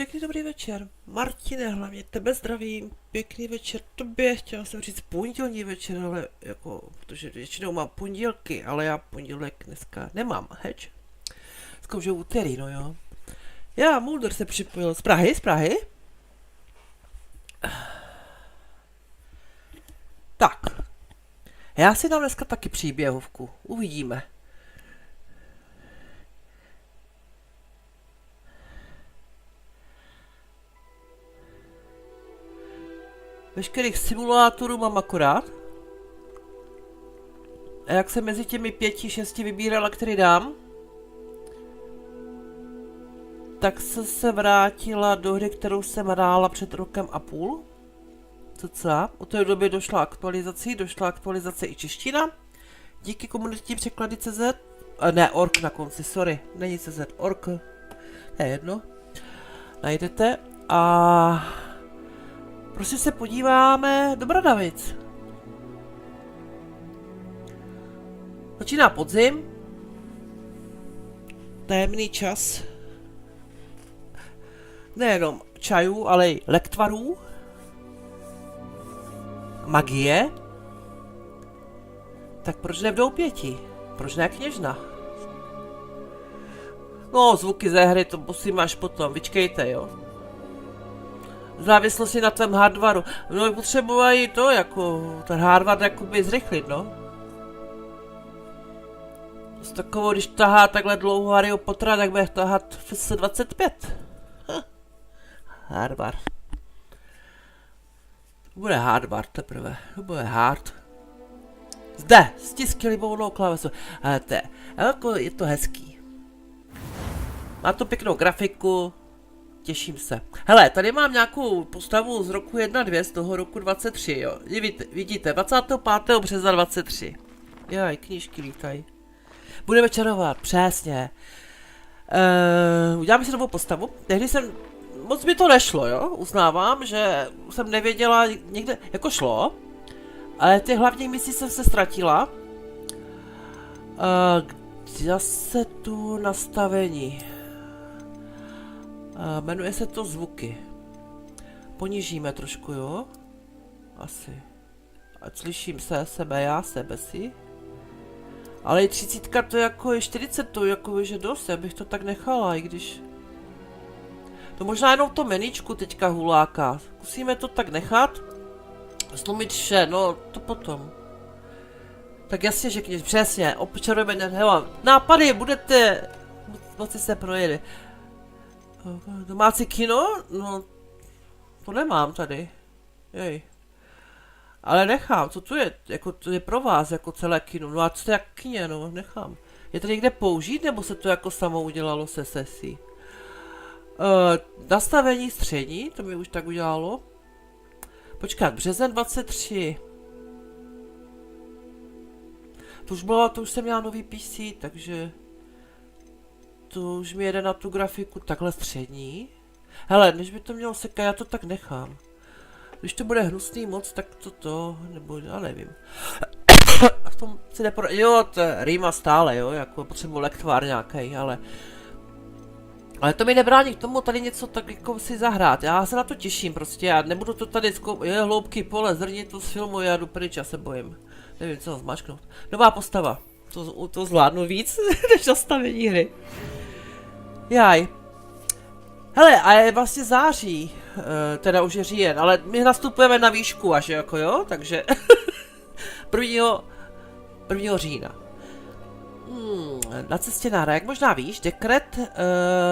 Pěkný dobrý večer. Martine, hlavně tebe zdravím. Pěkný večer tobě. Chtěla jsem říct pondělní večer, ale jako, protože většinou mám pondělky, ale já pondělek dneska nemám, heč. Zkoušel úterý, no jo. Já, Mulder se připojil z Prahy, Tak. Já si dám dneska taky příběhovku. Uvidíme. Veškerých simulátorů mám akorát. A jak jsem mezi těmi 5-6 vybírala, který dám, tak se vrátila do hry, kterou jsem hrála před rokem a půl. Cca. Od té doby došla aktualizace i čeština. Díky komunitní překlady CZ. Ne, org na konci, sorry. Není CZ, org. Je jedno. Najdete. A prostě se podíváme do Bradavic. Začíná podzim. Tajemný čas. Nejenom čajů, ale i lektvarů. Magie. Tak proč ne v doupěti? Proč ne kněžna? No, zvuky ze hry to musím až potom, vyčkejte, jo. V závislosti na tom hardwaru. No, potřebují to, jako, ten hardware jakoby zrychlit, no. Z takovou, když tahá takhle dlouho Harryho Pottera, tak bude tahat FS25. Hardware. To bude hardware teprve, to bude hard. Zde, stiskli libovnou klávesu. Ale to je to hezký. Má to pěknou grafiku, těším se. Hele, tady mám nějakou postavu z roku 1.2, z toho roku 23, jo. Vidíte, 25. března 23. Jaj, knížky lítají. Budeme čarovat, přesně. Uděláme si novou postavu. Tehdy jsem, moc mi to nešlo, jo. Uznávám, že jsem nevěděla někde, jako šlo. Ale ty hlavní misí jsem se ztratila. Zase tu nastavení. Jmenuje se to zvuky. Ponížíme trošku, jo? Asi. Ať slyším já sebe si. Ale i 30 to jako je 40 to jako že dost, já bych to tak nechala, i když... To možná jenom to meničku teďka huláka. Zkusíme to tak nechat. Slumit vše, no to potom. Tak jasně, že kněž, přesně, občarujeme nápady, budete moci se projet. Domácí kino? No, to nemám tady. Jej. Ale nechám, co to je? Jako to je pro vás, jako celé kino. No a co to jak kině, no, nechám. Je to někde použít, nebo se to jako samo udělalo se sesí? Nastavení střední, to mi už tak udělalo. Počkat, březen 23. To už jsem měla nový PC, takže... To už mi jede na tu grafiku takhle střední. Hele, než by to mělo sekat, já to tak nechám. Když to bude hnusný moc, tak nebo já nevím. V tom si jo, to je rýma stále, jo, jako potřebuji lektvar nějaký, ale to mi nebrání k tomu tady něco tak jako si zahrát. Já se na to těším prostě, já nebudu to tady hloubky pole, zrní to z filmu, já jdu pryč, já se bojím. Nevím, co zmačknout. Nová postava. To zvládnu víc, než nastavení hry. Jaj. Hele, a je vlastně září, teda už je říjen, ale my nastupujeme na výšku až jako jo, takže 1. října. Na cestě na jak možná víš, dekret,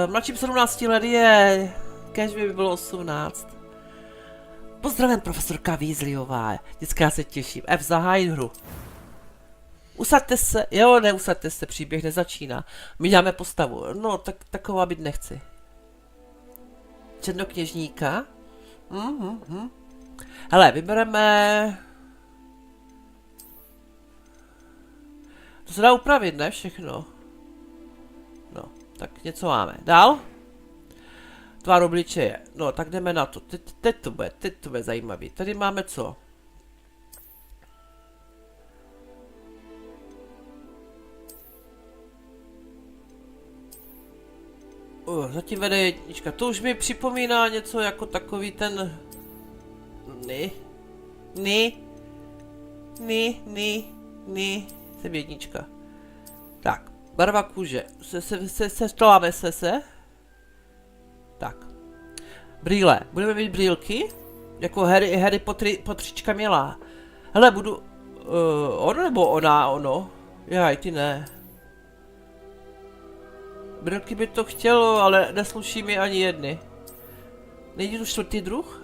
mladším 17 let je, kež by bylo 18. Pozdravím profesorka Weasleyová, vždycky já se těším, zahájit hru. Usaďte se, jo, neusaďte se, příběh nezačíná. My děláme postavu, no, taková být nechci. Černokněžníka. Hele, vybereme... To se dá upravit, ne? Všechno. No, tak něco máme. Dál? Tvar obličeje. No, tak jdeme na to. Teď to bude zajímavý. Tady máme co? Zatím vede jednička. To už mi připomíná něco jako takový ten... Jsem jednička. Tak, barva kůže. Seštoláme se. Tak. Brýle. Budeme mít brýlky? Jako Harry Pottrička měla. Hele, budu... on nebo ona, ono? Jaj, ty ne. Brýlky by to chtělo, ale nesluší mi ani jedny. Není tu čtvrtý druh?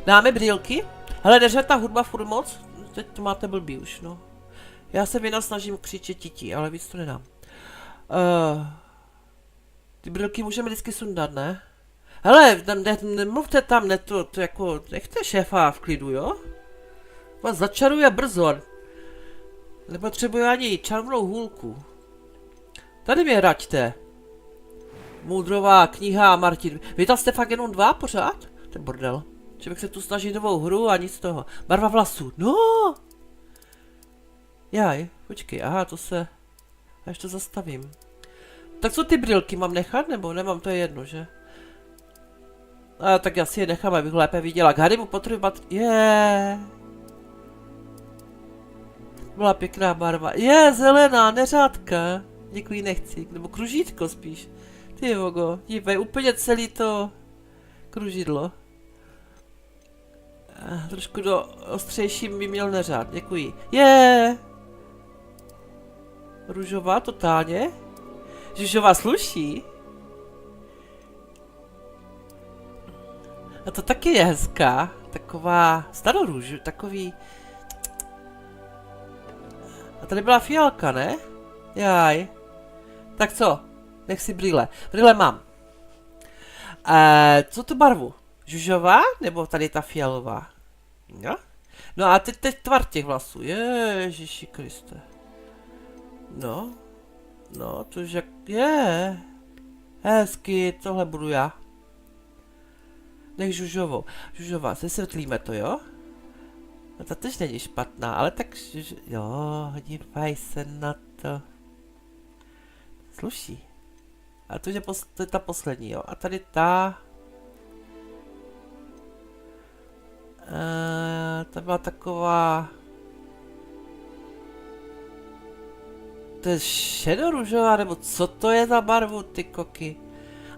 Dáme brýlky? Hele, neřve ta hudba furt moc? Teď to máte blbý už, no. Já se vynasnažím křičet tití, ale víc to nedám. Ty brýlky můžeme vždycky sundat, ne? Hele, nemluvte tam, to jako, nechte šéfa v klidu, jo? Vás začaruje brzo. Nepotřebuji ani čarnou hůlku. Tady mě raďte. Moudrová kniha a Martin. Vy tam jste fakt jenom 2 pořád? To je bordel. Že bych se tu snažil novou hru a nic z toho. Barva vlasů. No! Jaj, počkej, aha, to se... Až to zastavím. Tak co ty brýlky mám nechat, nebo nemám, to je jedno, že? Tak já si je nechám, abych lépe viděla. K Harrymu Potterovi byla pěkná barva. Zelená, neřádka. Děkuji, nechci. Nebo kružítko spíš. Ty vogo, dívej, úplně celý to kružidlo. Trošku do ostřejší by měl neřád, děkuji. Růžová totálně. Růžová sluší. A to taky je hezká. Taková starorůž, takový... A tady byla fialka, ne? Jaj. Tak co? Nech si brýle. Brýle mám. Co tu barvu? Žužová? Nebo tady ta fialová? No? No a teď tvar těch vlasů. Ježiši Kriste. No. No, to už jak... Hezky, tohle budu já. Nech žužovou. Žužová, vysvětlíme to, jo? No to tež není špatná, ale tak... Jo, dívaj se na to. Sluší. A to je ta poslední, jo. A tady ta... Ta byla taková... To je šedorůžová, nebo co to je za barvu, ty koky?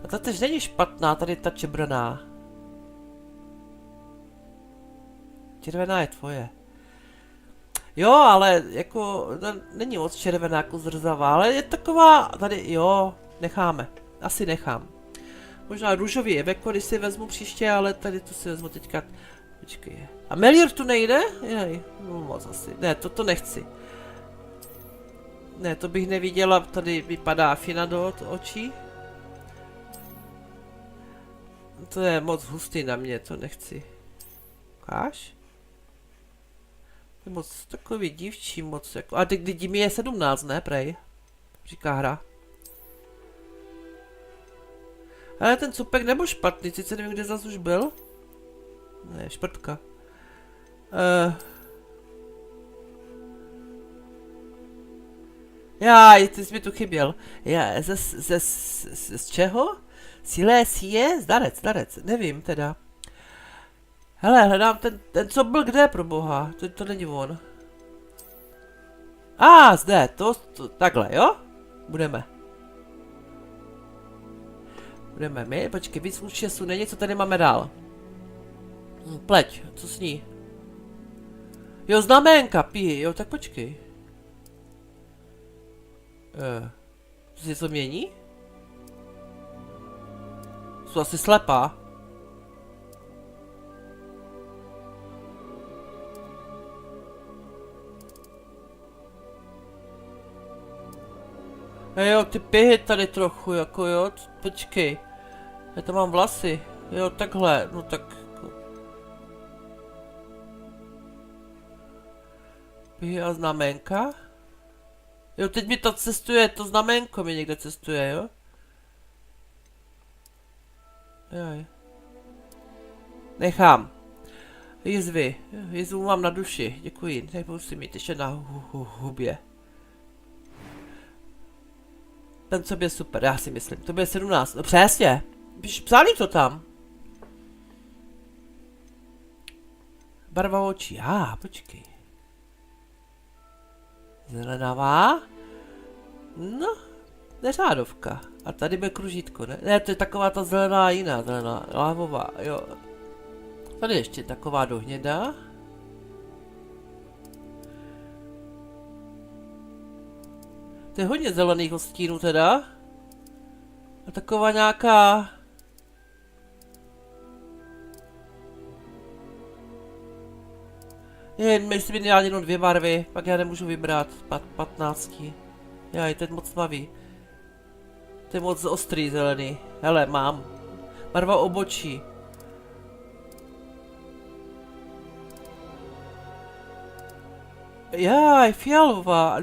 A ta tež není špatná, tady ta čebrná. Červená je tvoje. Jo, ale jako, není moc červená jako zrzavá, ale je taková, tady, jo, necháme. Asi nechám. Možná růžový je veko, když si vezmu příště, ale tady to si vezmu teďka. Počkej. A Melior tu nejde? Jej, no moc asi. Ne, toto nechci. Ne, to bych neviděla, tady vypadá Fina do očí. To je moc hustý na mě, to nechci. Ukáž? To je moc takový dívčí, moc jako... A teď mi je 17, ne, prej? Říká hra. Ale ten cupek nebyl špatný, sice nevím, kde zase už byl. Ne, šprtka. Jaj, ty jsi mi tu chyběl. Z čeho? Silésie? Zdarec, nevím teda. Hele, hledám ten co byl kde, pro boha, to není on. Zde, takhle, jo? Budeme my, počkej, víc účesů není, co tady máme dál? Pleť, co s ní? Jo, znaménka, jo, tak počkej. To si to mění? Jsou asi slepá. Jo, ty pihy tady trochu, jako jo, počkej. Já tam mám vlasy, jo, takhle, no tak... Pihy a znaménka? Jo, teď mi to cestuje, to znaménko mi někde cestuje, jo? Jaj. Nechám. Jizvy. Jizvu mám na duši, děkuji, nebudu si mít ještě na hubě. Ten co je super, já si myslím. To bude 17. No přesně. Psali to tam. Barva očí. Počkej. Zelenavá. No. Neřádovka. A tady bude kružítko, ne? Ne, to je taková ta zelená jiná, zelená, lávová, jo. Tady ještě taková dohnědá. To je hodně zelených odstínů teda. A taková nějaká... Myslím ideálně jenom 2 barvy, pak já nemůžu vybrat 15. Jaj, to je moc tmavý. To je moc ostrý zelený. Hele, mám. Barva obočí. Jaj, fialová.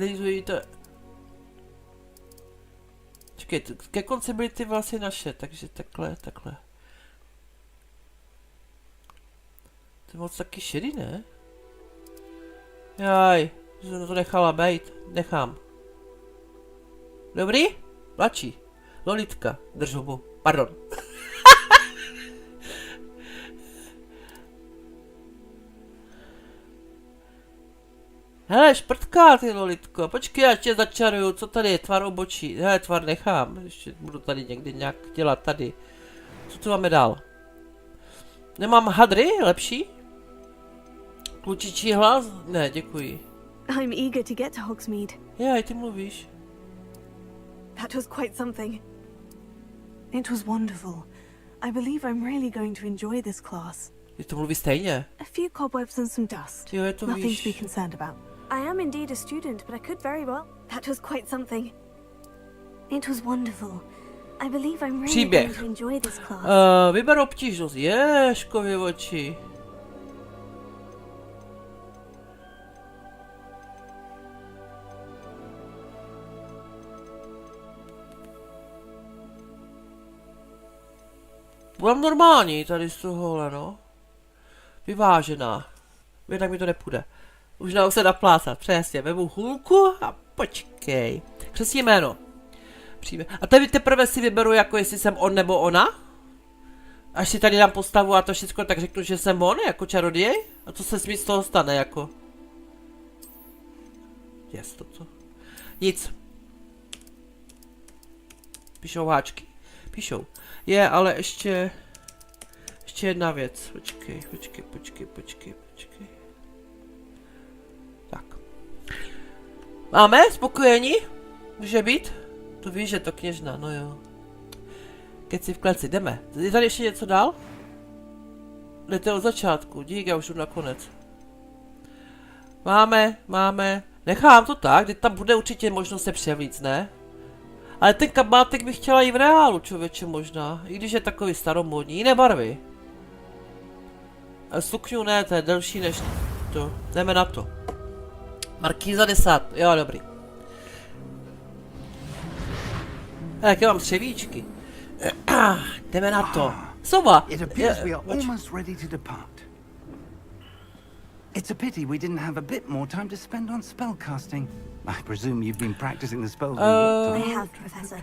Čekej, ke konci byly ty vlasy naše, takže takhle. To je moc taky šedý, ne? Jaj, jsem to nechala bejt. Nechám. Dobrý? Mladší. Lolitka. Drž hubu. Pardon. Hele, šprtká ty Lolitko. Počkej, já tě začaruju. Co tady je? Tvar obočí. Hele, tvar nechám. Ještě budu tady někdy nějak dělat tady. Co tu máme dál? Nemám hadry? Lepší? Klučičí hlas? Ne, děkuji. I'm eager to get to Hogsmeade. Jaj, ty mluvíš. That was quite something. It was wonderful. I believe I'm really going to enjoy this class. Ty to mluví stejně. A few cobwebs and some dust. Jo, je to Nothing víš. to be concerned about. I am indeed a student, but I could very well. That was quite something. It was wonderful. I believe I'm really going to enjoy this class. Vyber obtížnost. Ježkově oči. Budem normální tady z tohohle, no. Vyvážená. Jinak mi to nepůjde. Už dám se naplácat, přesně. Vemu hůlku a počkej. Křestní jméno. Přijme. A tady teprve si vyberu, jako jestli jsem on nebo ona. Až si tady dám postavu a to všechno, tak řeknu, že jsem on, jako čaroděj. A co se z toho stane, jako. Jest to co? Nic. Píšou háčky. Píšou. Je, ale ještě jedna věc. Počkej. Tak. Máme? Spokojení? Může být? To víš, že to kněžna, no jo. Keci v kleci, jdeme. Je tady ještě něco dál? Jdete od začátku, dík, já už jdu nakonec. Máme. Nechám to tak, teď tam bude určitě možnost se převlíct, ne? Ale ten kabátek bych chtěla i v reálu, člověče, možná. I když je takový staromódní, jiné barvy. A sukňu ne, to je delší než to. Jdeme na to. Markýza 10, jo, dobrý. Jaké mám třevíčky. Jdeme na to. Sova! It's a pity we didn't have a bit more time to spend on spellcasting. I presume you've been practicing the spells we worked on. I have, Professor.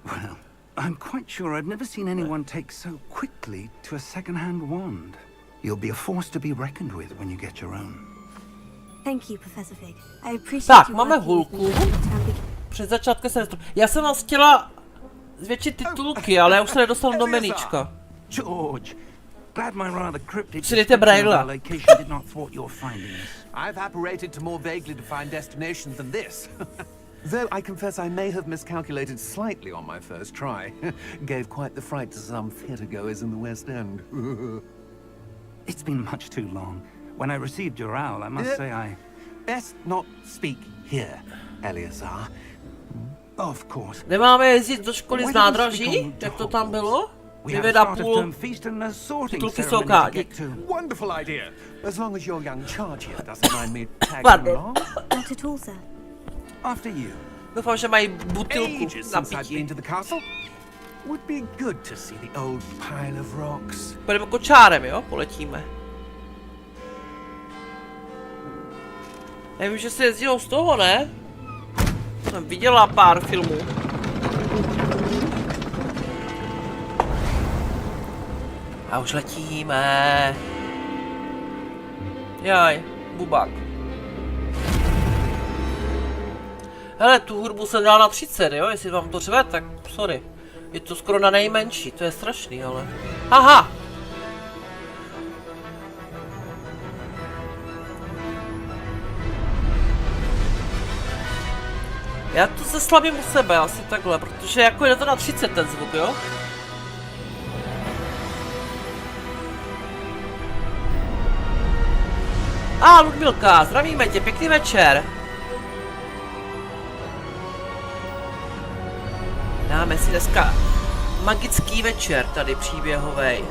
Well, I'm quite sure I've never seen anyone take so quickly to a second-hand wand. You'll be a force to be reckoned with when you get your own. Thank you, Professor Fig. I appreciate Tak, you máme working with hůlku. me. Před začátkem semestru. Já jsem vás chtěla zvětšit titulky, ale já už se nedostanu do meníčka. George, glad my rather cryptic Přidejte Brailla. location did not thwart your findings. I've apparated to more vaguely defined destinations than this. Though I confess I may have miscalculated slightly on my first try. Gave quite the fright to some theatregoers in the West End. It's been much too long. When I received your owl, I must say I... Best not speak here, Eleazar. Of course. Nemáme jezdit do školy z nádraží, jak to tam bylo? We have a 9,5 start of term feast and a sorting titulky jsou ceremony to kádi. get to. Wonderful idea. As long as your young charge here doesn't mind me tagging Pardon. along. Not at all, sir. After you. Doufám, že mají butilku Ages na since I've pití. been to the castle. Would be good to see the old pile of rocks. Půjdeme kočárem, jo? Poletíme. Já vím, že se jezdilo z toho, ne? Jsem viděla pár filmů. A už letíme. Jaj, bubák. Hele, tu hudbu jsem dal na 30, jo? Jestli vám to řve, tak sorry. Je to skoro na nejmenší, to je strašný, ale... Aha! Já to se slabím u sebe, asi takhle, protože jako je to na 30 ten zvuk, jo? Ludmilka, zdravíme tě, pěkný večer. Dáme si dneska magický večer tady příběhovej.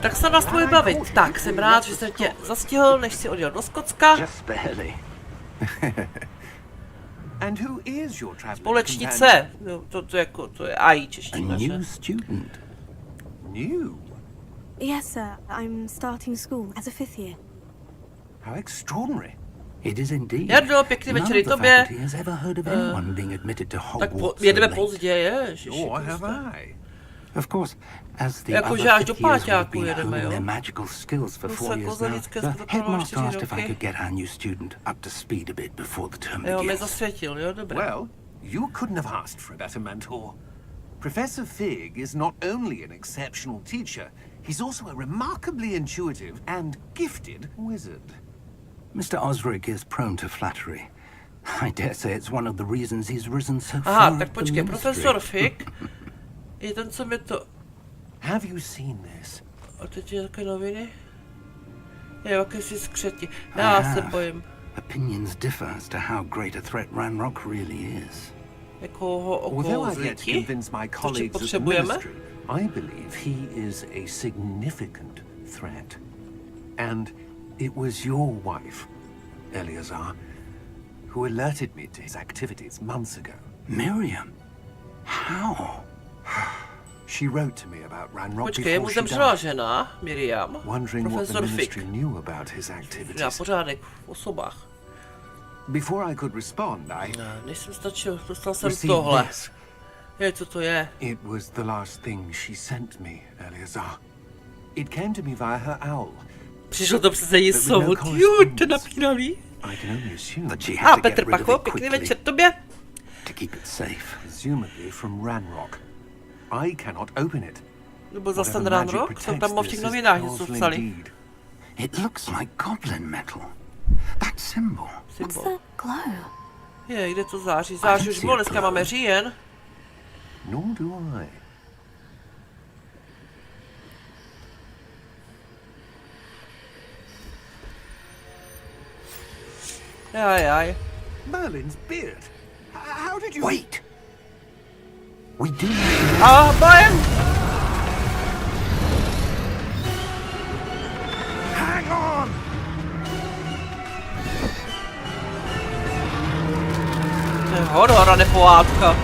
Tak se nás můj bavit. Tak, jsem rád, že jsem tě zastihl, než si odjel do Skotska. Společnice. No, to je AI čeština, že? Yes, sir. I'm starting school as a 5th year. How extraordinary. It is indeed. Jardo, pěkný večer i tobě. Tak jedeme později, ježiši. Of course, as the Jako, other že až do 5th years páťáku have been jedeme, honing jo? their magical skills for 4 years now, kozelické the zpracovalo headmaster 4 asked if I roky. could get our new student up to speed a bit before the term Jo, mě begins. zasvětil, jo, dobré. Well, you couldn't have asked for a better mentor. Professor Fig is not only an exceptional teacher, he's also a remarkably intuitive and gifted wizard. Mr. Osric is prone to flattery. I dare say it's one of the reasons he's risen so Aha, far tak up the počkej, ministry. profesor Fig je ten, co mi to... Have you seen this? A teď je také noviny? Je, jakési skřeti. Já se bojím. Opinions differ as to how great a threat Ranrock really is. Jako ho Although I yet to okouzlíky? convince my To, co colleagues at the potřebujeme? ministry, I believe he is a significant threat. And it was your wife, Eleazar, who alerted me to his activities months ago. Miriam? How? She wrote to me about Ranrock Počkej, mu before she zemřela died, žena, Miriam, wondering what the profesor Fig. ministry knew about his Na activities. pořádek v osobách. Before I could respond, I Než jsem stačil, dostal jsem received tohle. this. Je, co to je? It was the last thing she sent me, Eleazar. It came to me via her owl. Přišlo to přes její But with sovu. no Jo, correspondence. to napínavý. I can only assume, That she had to get Petr rid of Pacho, it pěkný quickly večer tobě. to keep it safe. presumably from Ranrock. I cannot open it. Nebo zase ten Whatever magic Ranrock, co protects tam v this těch is novinách něco powerful psali. indeed. It looks like goblin metal. That symbol. What's Symbol. that glow? Je, kde to září? Září už bylo, dneska máme říjen. Nor do I. Jaj. Merlin's beard. How did you... Wait! We do A bojem! hang on! To je horor a nepohádka.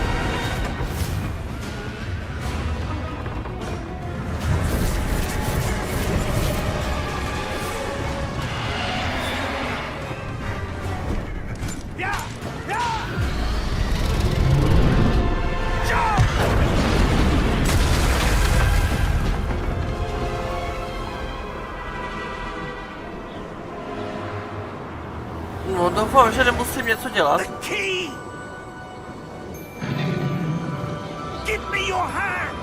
No doufám, že nemusím něco dělat. Key! Give me your hand!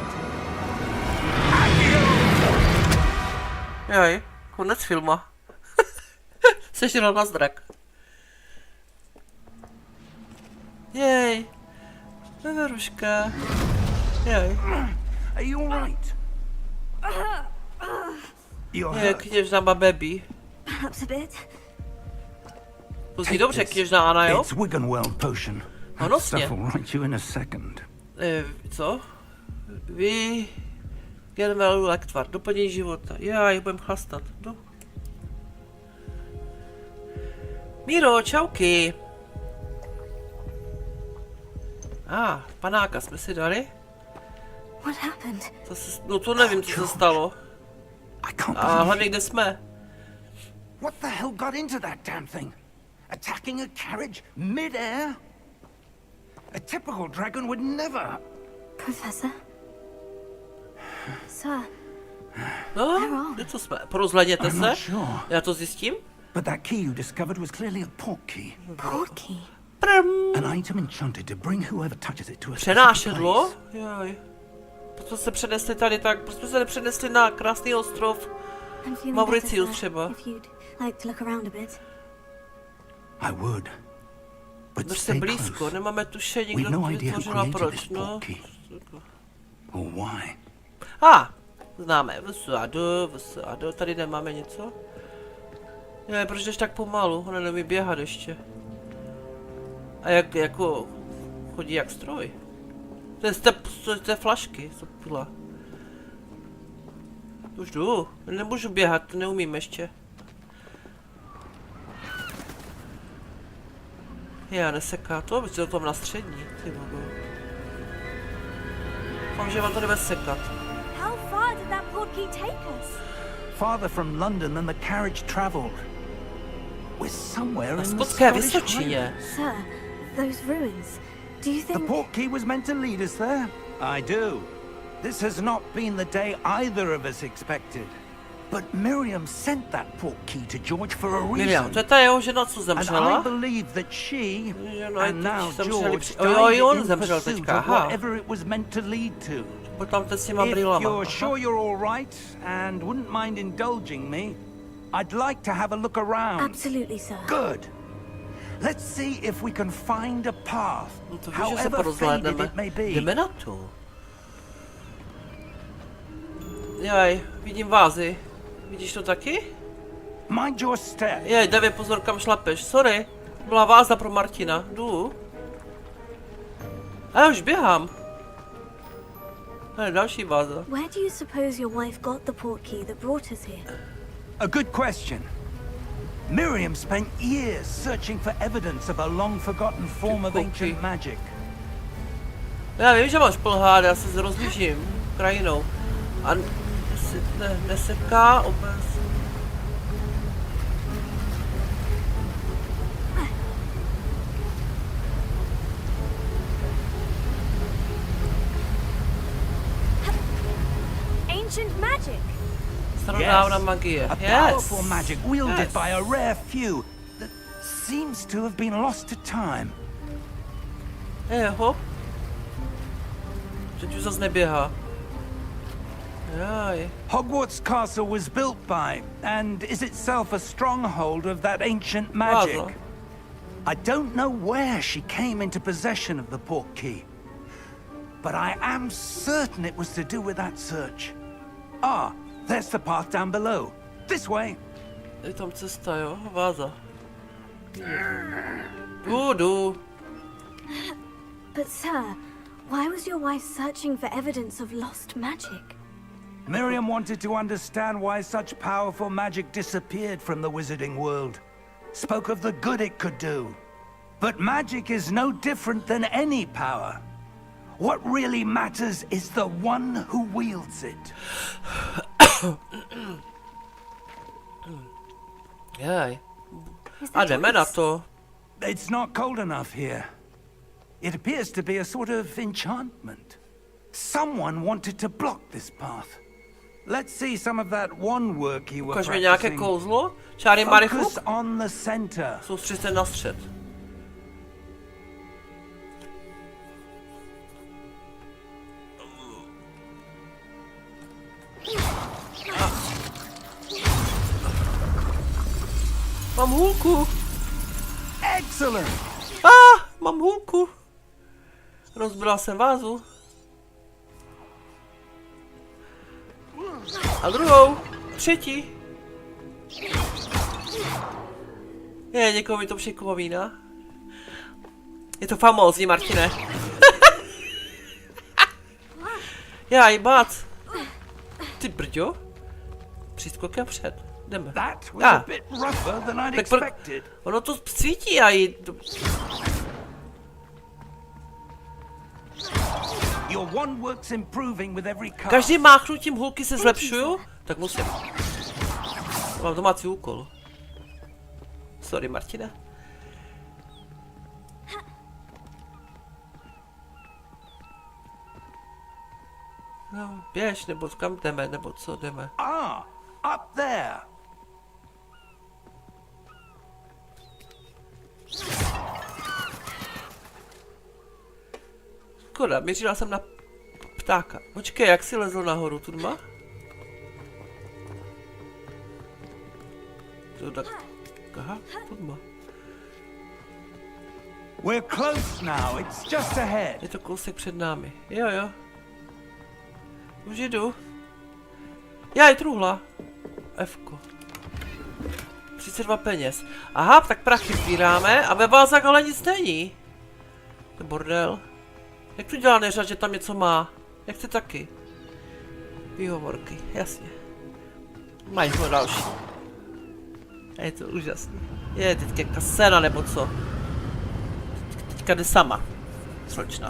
Jaj, konec filma. Sežral na zrak. Jej. Veveruška. Jaj. Are you alright? You're Je, hurt. kněžna má baby. Perhaps a bit. To zní dobře, kněžna Anna, jo? It's Wiggenweld potion. That Honosně. stuff will right you in a second. Co? Vy... Genvelu lektvar, doplnění života. Já ji budem chlastat. No. Míro, čauky. Panáka jsme si dali. What happened? No to nevím, co se stalo. I can't A believe hlavně it. kde jsme. What the hell got into that damn thing? Attacking a carriage mid-air? A typical dragon would never. Professor? Sir, No, co jsme? Porozhledněte I'm se. not sure. Já to zjistím. But that key you discovered was clearly a port key. portkey. An item enchanted to bring whoever touches it to a specific Přenášedlo? place. Jaj. Proč jsme se přenesli tady tak? Proč jsme se nepřenesli na krásný ostrov? I'm feeling Mauritius better, sir, třeba. if you'd like to look around a bit. I would. But Drž se stay blízko, close. nemáme tušení, We've kdo no to idea who vytvořil a created proč, this no. port key. Or why. Známe, vsado, tady nemáme něco. Je, proč jdeš tak pomalu, ona neumí běhat ještě. A jak, jako, chodí jak stroj. To je z té flašky, co pila. Už jdu, nemůžu běhat, neumím ještě. Já neseká to, protože to tam na střední, ty bogo. Doufám, že vám to nebude sekat. How far did that portkey take us? Farther from London than the carriage travelled. We're somewhere Na in the skotské Scottish Vysočině. Highlands. Sir, those ruins. Do you The think... port key was meant to lead us there? I do. This has not been the day either of us expected. But Miriam sent that port key to George for a Miriam, reason. to je ta jeho žena, co And I zemřela? believe that she Že no, i and teď now zemřeli George při... Jo, on died in zemřel pursuit teďka, of aha. whatever it was meant to lead to. Potom teď s těma If brýlama. you're Aha. sure you're all right and wouldn't mind indulging me, I'd like to have a look around. Absolutely, sir. Good. Let's see if we can find a path, No to víš, že se however faded porozhlédneme. it may be. Jdeme na to. Jaj, vidím vázy. Vidíš to taky? Mind your step. Jej, Davě, pozor, kam šlapeš. Sorry. Byla váza pro Martina. Jdu. A já už běhám. Hele, další váza. Where do you suppose your wife got the portkey that brought us here? A good question. Miriam spent years searching for evidence of a long-forgotten form of ancient magic. Já vím, že máš plhát, já se rozlížím krajinou. A neseká obec. Ancient magic! Starodávna magie. A Yes. powerful magic wielded Yes. by a rare few that seems to have been lost to time. Hop. Teď už zase neběhá. Jaj. Hogwarts Castle was built by, and is itself a stronghold of that ancient magic. Váza. I don't know where she came into possession of the port key, but I am certain it was to do with that search. Ah, there's the path down below. This way. Je tam cesta, jo? Váza. Jdu. But sir, why was your wife searching for evidence of lost magic? Miriam wanted to understand why such powerful magic disappeared from the wizarding world. Spoke of the good it could do. But magic is no different than any power. What really matters is the one who wields it. Jaj. Is A that jdeme na ice? to. It's not cold enough here. It appears to be a sort of enchantment. Someone wanted to block this path. Let's see some of that one work you were Ukaž mi nějaké practicing. kouzlo. Čáry marichu. Focus on the center. Soustřed se na střed. Mám hůlku. Excellent. Mám hůlku. Rozbila jsem vázu. A druhou. Třetí. Někoho mi to připomíná. Je to famózní, Martine. Jaj, bác. Ty brďo. Přískokem před. Jdeme. That was a bit rougher than I'd expected. Ono to svítí a jí... Your one work's improving with every cast. Každým máchnutím hůlky se zlepšuju, tak musím. Mám domácí úkol. Sorry, Martina. No, běž, nebo kam jdeme, nebo co jdeme. Ah, up there. Škoda, mířila jsem na ptáka. Počkej, jak si lezl nahoru, tudma? To tak... Aha, tudma. We're close now. It's just ahead. Je to kousek před námi. Jo, jo. Už jdu. Já je truhla. Fko. 32 peněz. Aha, tak prachy sbíráme a ve vázách ale nic není. To je bordel. Jak to dělá Neřád, že tam něco má? Jak chce taky? Výhovorky, jasně. Mají ho další. A je to úžasný. Je teďka kasena nebo co? Teďka jde sama. Slečna.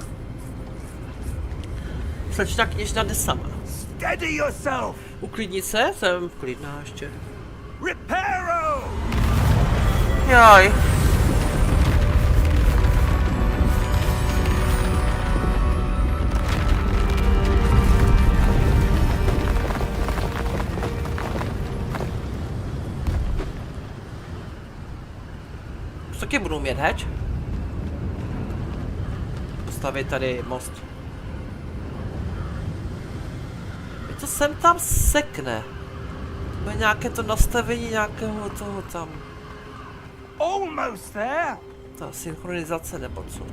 Slečna kněžna jde sama. Steady yourself. Uklidnit se? Jsem klidná ještě. Reparo. Jaj. Taky budu mít, heč? Postavit tady most. Je to sem tam sekne. To je nějaké to nastavení nějakého toho tam. Almost there. Ta synchronizace nebo co?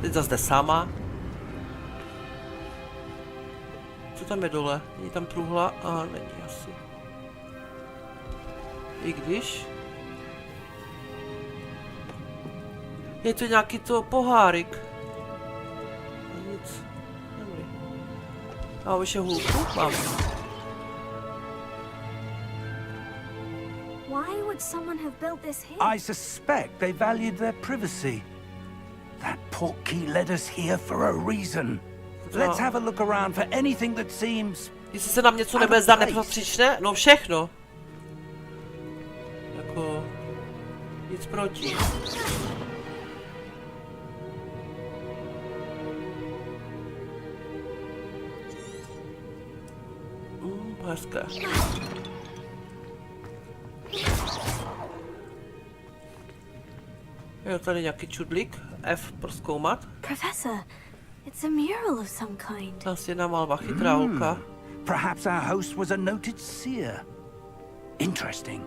Teď zase jde sama. Co tam je dole? Není tam truhla? A není asi. I když... Je to nějaký to pohárik. A nic. Dobrý. A už je hůlku? Mám. Why would someone have built this here? I suspect they valued their privacy. That portkey led us here for a reason. Let's have a look around for anything that seems... Jestli se nám něco nebude zdát nepatřičné, no všechno. Jako... Nic proti. Hezké. Je tady nějaký čudlík. F prozkoumat. Professor, it's a mural of some kind. Asi jedna malba, chytrá holka. Perhaps our host was a noted seer. Interesting.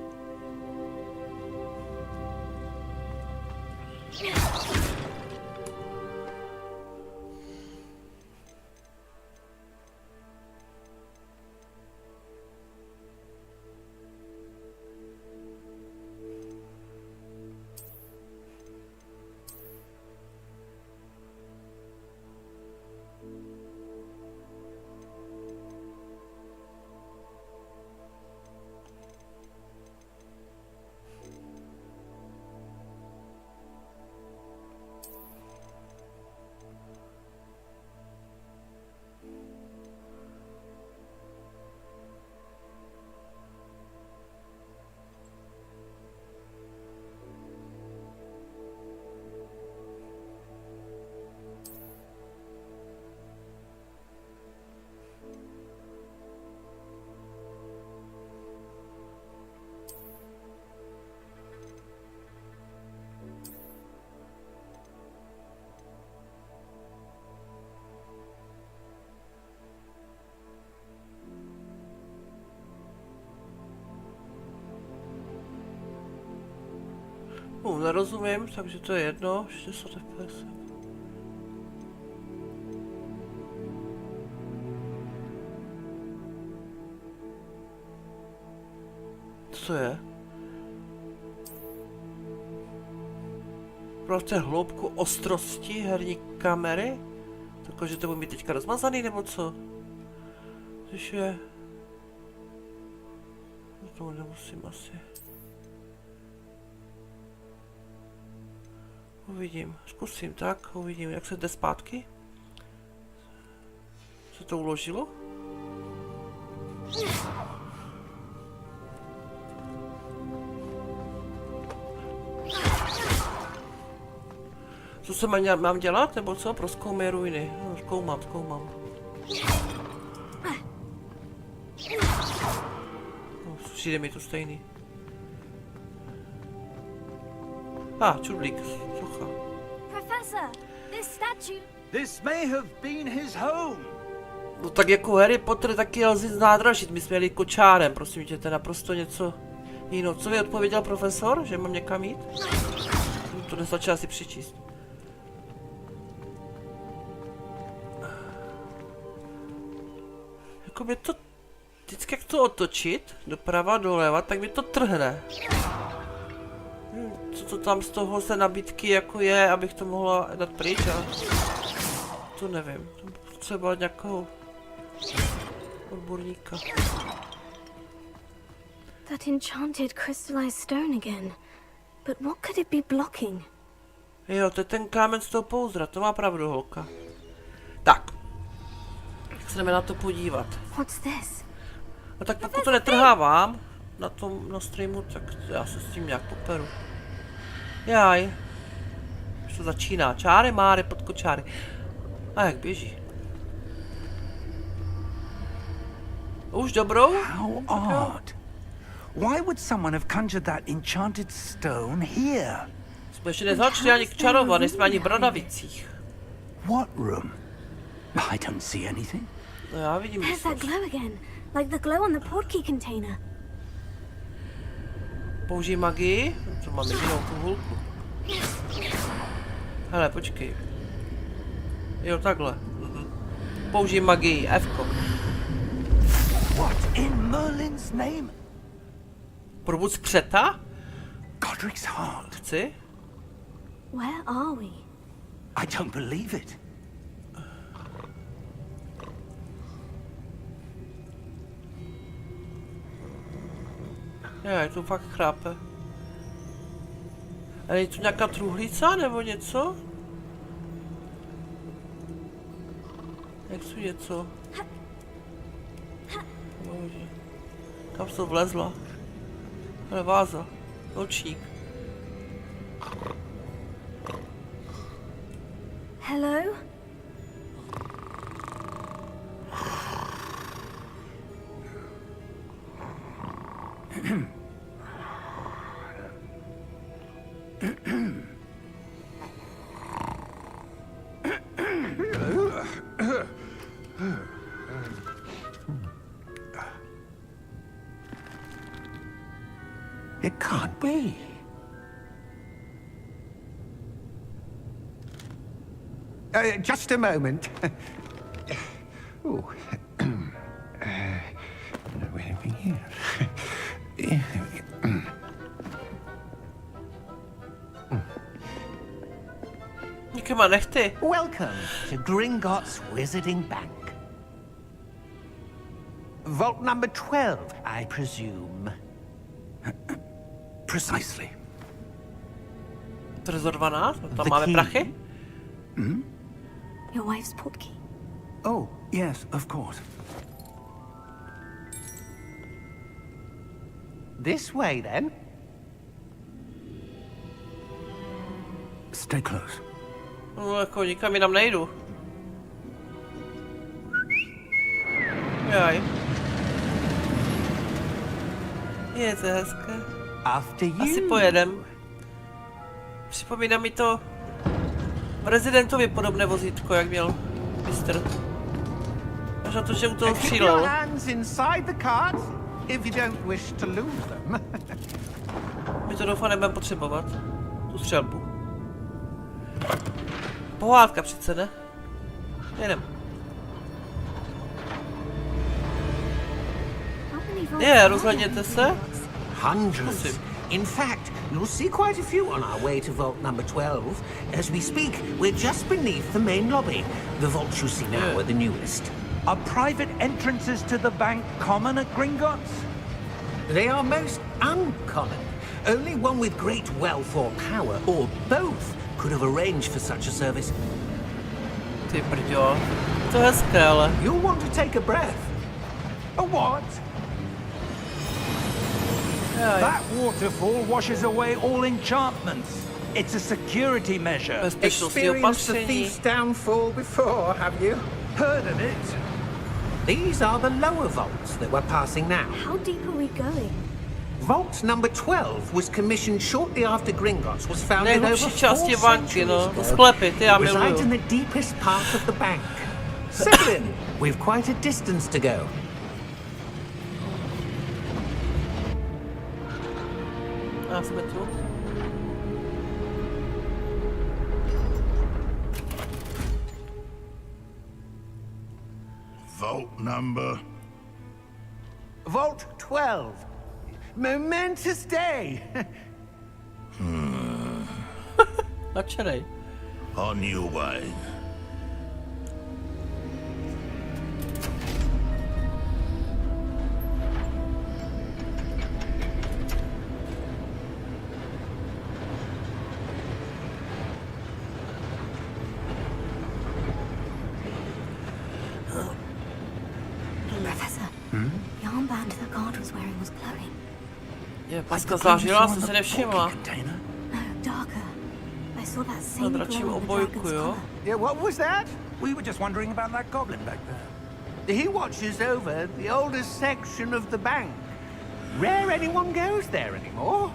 Nerozumím, takže to je jedno. 60 FPS. Co je? Prostě hloubku ostrosti herní kamery? Takže to bude mít teďka rozmazaný nebo co? Když je... To nemusím asi. Uvidím, zkusím tak, uvidím, jak se jde zpátky. Se to uložilo? Co se mám dělat, nebo co? Prozkoumej ruiny. No, zkoumám. No, přijde mi to stejný. Čudlík, socha. Professor, this statue. This may have been his home. No tak jako Harry Potter taky jel z nádražit, my jsme jeli kočárem, prosím tě, to je naprosto něco jiného. Co mi odpověděl profesor, že mám někam jít? To nestačí asi přečíst. Jako mě to, vždycky jak to otočit, doprava, doleva, tak mi to trhne. Co to tam z toho se nabídky jako je, abych to mohla dát pryč, a to nevím, to třeba nějakou odborníka. That enchanted crystallized stone again. But what could it be blocking? Jo, to je ten kámen z toho pouzdra, to má pravdu, holka. Tak. Tak se jdeme na to podívat. What's this? No tak pokud to netrhávám na streamu, tak já se s tím nějak poperu. Jaj. Už to začíná. Čáry, máry, podkočáry. A jak běží. Už dobrou? How odd. Why would someone have conjured that enchanted stone here? Jsme ještě nezačali ani čarovat, nejsme ani v Bradavicích. What room? I don't see anything. No já vidím There's that místnost. glow again, like the glow on the portkey container. Použij magii. To mám jedinou tu hulku. Hele, počkej. Jo, takhle. Použij magii, F-ko. What in Merlin's name? Probud skřeta? Godric's heart. Chci? Where are we? I don't believe it. Je to fakt chrápe. A je tu nějaká truhlíca nebo něco? Jak tu něco? Bože. Kam to vlezla? Ale váza. Nočník. Hello? It can't be. Just a moment. Oh. Anything here? Nikema nechty. Welcome to Gringotts Wizarding Bank. Vault number 12, I presume. Precisely. Trezor 12? Tam The máme key. prachy? Your wife's portkey. Oh, yes, of course. This way, then. Stay close. No jako nikam jinam nejdu. Jaj. Je to hezké. After you. Asi pojedem. Připomíná mi to Rezidentovi podobné vozítko, jak měl mistr. Až na to, že u toho Keep your střílel. hands inside the cart if you don't wish to lose them. My to doufám nebudeme potřebovat. Tu střelbu. Pohádka přece, ne? Jedem. How many vaults Je, are rozhledněte there? se. Hundreds. Prosím. In fact, you'll see quite a few on our way to vault number 12. As we speak, we're just beneath the main lobby. The vaults you see now are the newest. Are private entrances to the bank common at Gringotts? They are most uncommon. Only one with great wealth or power, or both, could have arranged for such a service. Ty brďo. To je hezké, ale. You'll want to take a breath. A what? Jaj. That waterfall washes away all enchantments. It's a security measure. Bezpečnostní Experienced the opatření. thief's downfall before, have you? Heard of it? These are the lower vaults that we're passing now. How deep are we going? Vault number 12 was commissioned shortly after Gringotts was founded over Nejhlubší 4 části banky, no. centuries ago. Sklepy, ty já It resides in miluju. the deepest part of the bank. Settle in. We've quite a distance to go. A jsme tu. Vault number. Vault 12. Momentous day. Nadšenej. On your way. Professor, the armband the guard was wearing was glowing. Je, paska zářila, jsem se nevšimla. Container? No, darker. I saw that same glow dračím on the obojku, dragon's jo? collar. Yeah, what was that? We were just wondering about that goblin back there. He watches over the oldest section of the bank. Rare anyone goes there anymore.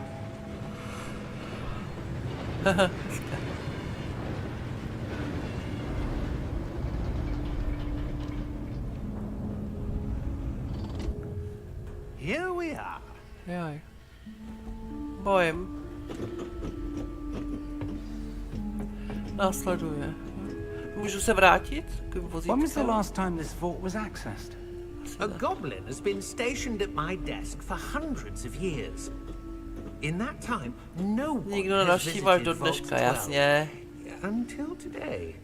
Here we are. Jaj. Bojím. Následuje. Můžu se vrátit k When was the vozítku? last time this vault was accessed? A goblin has been stationed at my desk for hundreds of years. In that time, no one Nikdo has nenavštíval až do visited Vault dneška, 12. jasně. Until today.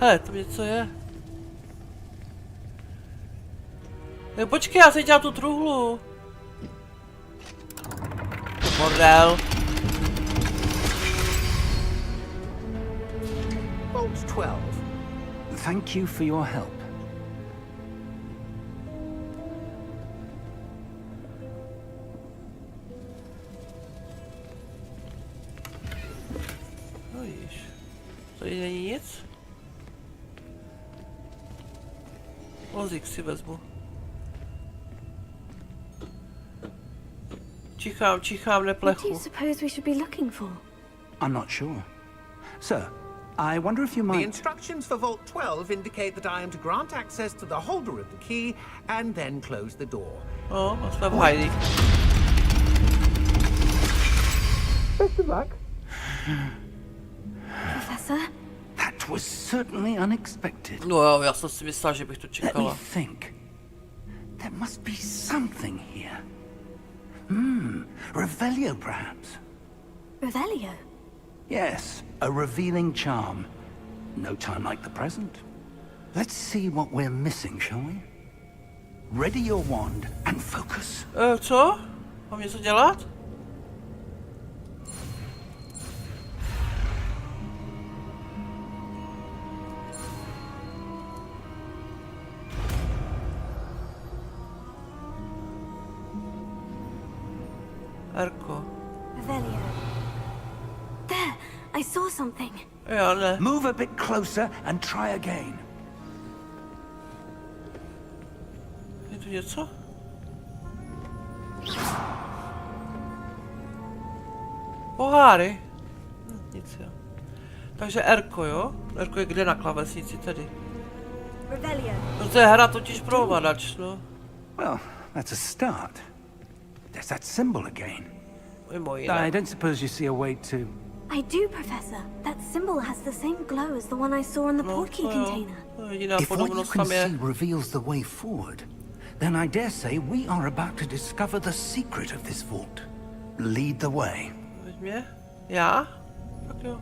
Hele, to něco je. Počkej, já si dělám tu truhlu. Bordel. Vault 12. Thank you for your help. No již. Tady není nic? Vozík si vezmu. Čichám, What do you neplechu. suppose we should be looking for? I'm not sure. Sir, I wonder if you The might... instructions for Vault 12 indicate that I am to grant access to the holder of the key and then close the door. No, a jsme v hajdi. Best of luck. Professor? That was certainly unexpected. No jo, já jsem si myslel, že bych to Let me čekala. think. There must be something here. Revelio, perhaps. Revelio? Yes, a revealing charm. No time like the present. Let's see what we're missing, shall we? Ready your wand and focus. Co? Mám něco dělat? Erko. Revelio. There! I saw something. Já ne. Move a bit closer and try again. Je tu něco? Poháry. Nic jo. Takže Erko, jo? Erko je kde na klávesnici tady? Revelio. No to je hra totiž pro ovladač, no. Well, that's a start. There's that symbol again. Mimo I jiné. don't suppose you see a way to... I do, Professor. That symbol has the same glow as the one I saw in the No portkey to jo. container. To je jediná If what you podobnost can tam je. see reveals the way forward, then I dare say we are about to discover the secret of this vault. Lead the way. Veď mě? Já? Tak jo.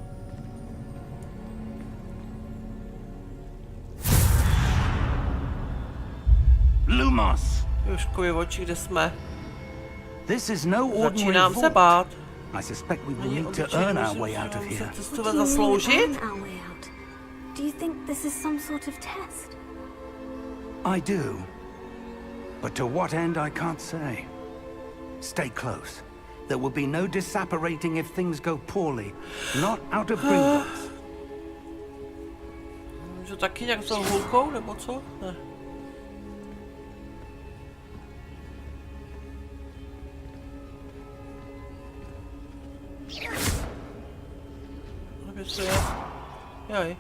Lumos! Jožkovi oči, kde jsme? This is no ordinary Začínám se vault. bát. I suspect we will Není need to obyčejný, earn our musím way si out of muset here. cestovat What do you mean, zasloužit? earn our way out? Do you think this is some sort of test? I do. But to what end, I can't say. Stay close. There will be no disapparating if things go poorly. Not out of Gringotts. Že taky nějak s tou hůlkou, nebo co? Ne. Nevím, co je. Jaj.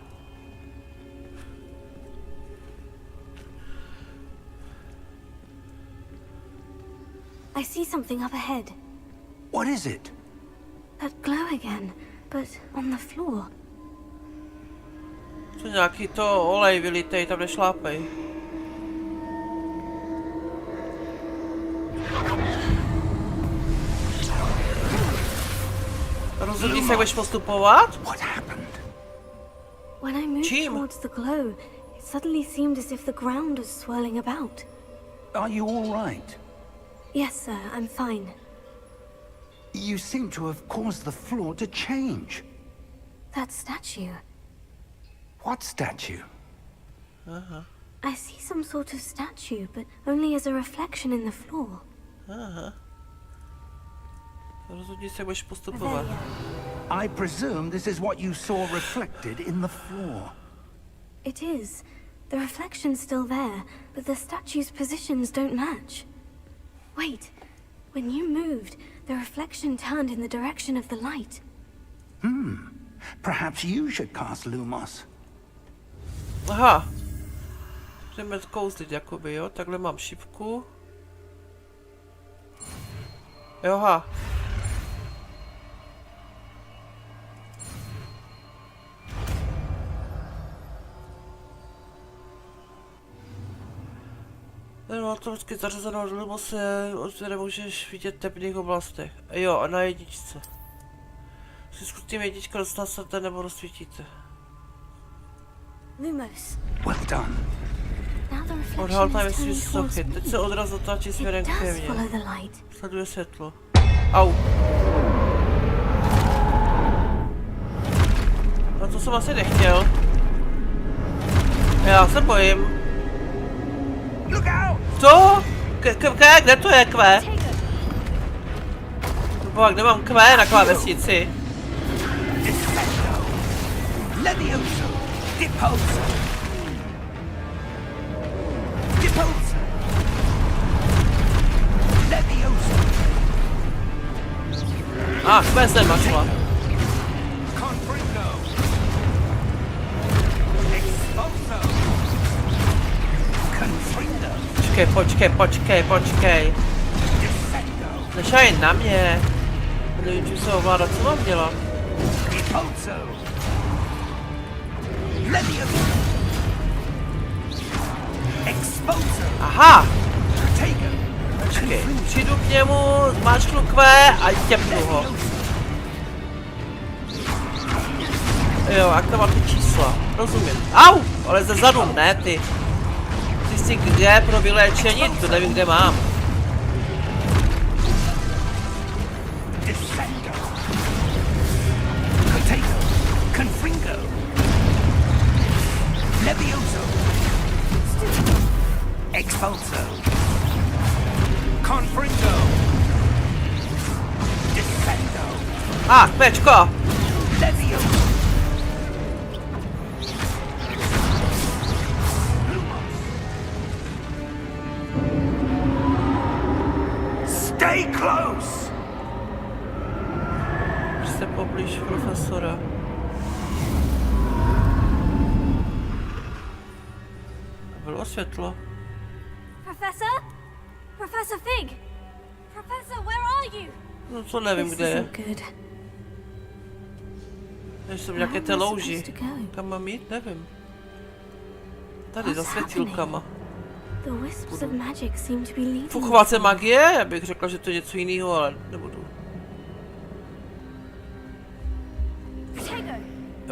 I see something up ahead. What is it? That glow again, but on the floor. Co nějaký to olej vylítej, tam nešlápej. Rozhodni se, jak budeš postupovat? What happened? When I moved Jim. towards the glow, it suddenly seemed as if the ground was swirling about. Are you all right? Yes, sir, I'm fine. You seem to have caused the floor to change. That statue. What statue? I see some sort of statue, but only as a reflection in the floor. Aha. Rozhodni se, jak budeš postupovat. I presume this is what you saw reflected in the floor. It is. The reflection's still there, but the statue's positions don't match. Wait. When you moved, the reflection turned in the direction of the light. Perhaps you should cast Lumos. Aha. Jdeme kouzlit, jakoby, jo? Takhle mám šipku. Joha. No, to vždycky zařazeno dlouho se, které můžeš vidět v temných oblastech. Jo, a na jedničce. Si skutím jednička, dostanete nebo rozsvítíte. Lumos. Well done. Now the reflection Odhal tam is jestli turning towards sochy. me. Teď se odraz otáčí směrem It ke does follow mně. the light. Sleduje světlo. Au. No to jsem asi nechtěl. Já se bojím. Look out! Co? Kde to je kve? Boha, kde mám kve na klávesnici? Defendo! Levioso! Deposo! Deposo! Levioso! Kve jsem našla. Confringo! Exposo! Confringo! Počkej. Defendo! Nešaj na mě. Nevím, čím se ovládat, co mám dělat. Deposo! Levioso! Exposo! Aha! Tego! Počkej, přijdu k němu, zmáčknu kve a těpnu ho. Jo, aktivovat ty čísla, rozumím. Au! Ale ze zadu, ne ty. Ty jsi kde pro vyléčení? To nevím, kde mám. Defendo! Potato! Confringo! Levioso! Expulso! Confringo! Defendo! Kvečko! Levioso! Stay close! Jste poblíž profesora. Bylo světlo. Professor? Professor Fig? Professor, where are you? No co nevím, This kde je. isn't good. Jsem v nějaké té louži. Kam mám jít? Nevím. Tady za světýlkama. The wisps of magic seem to be leading. Fuchovace magie? Já bych řekla, že to je něco jiného, ale nebudu.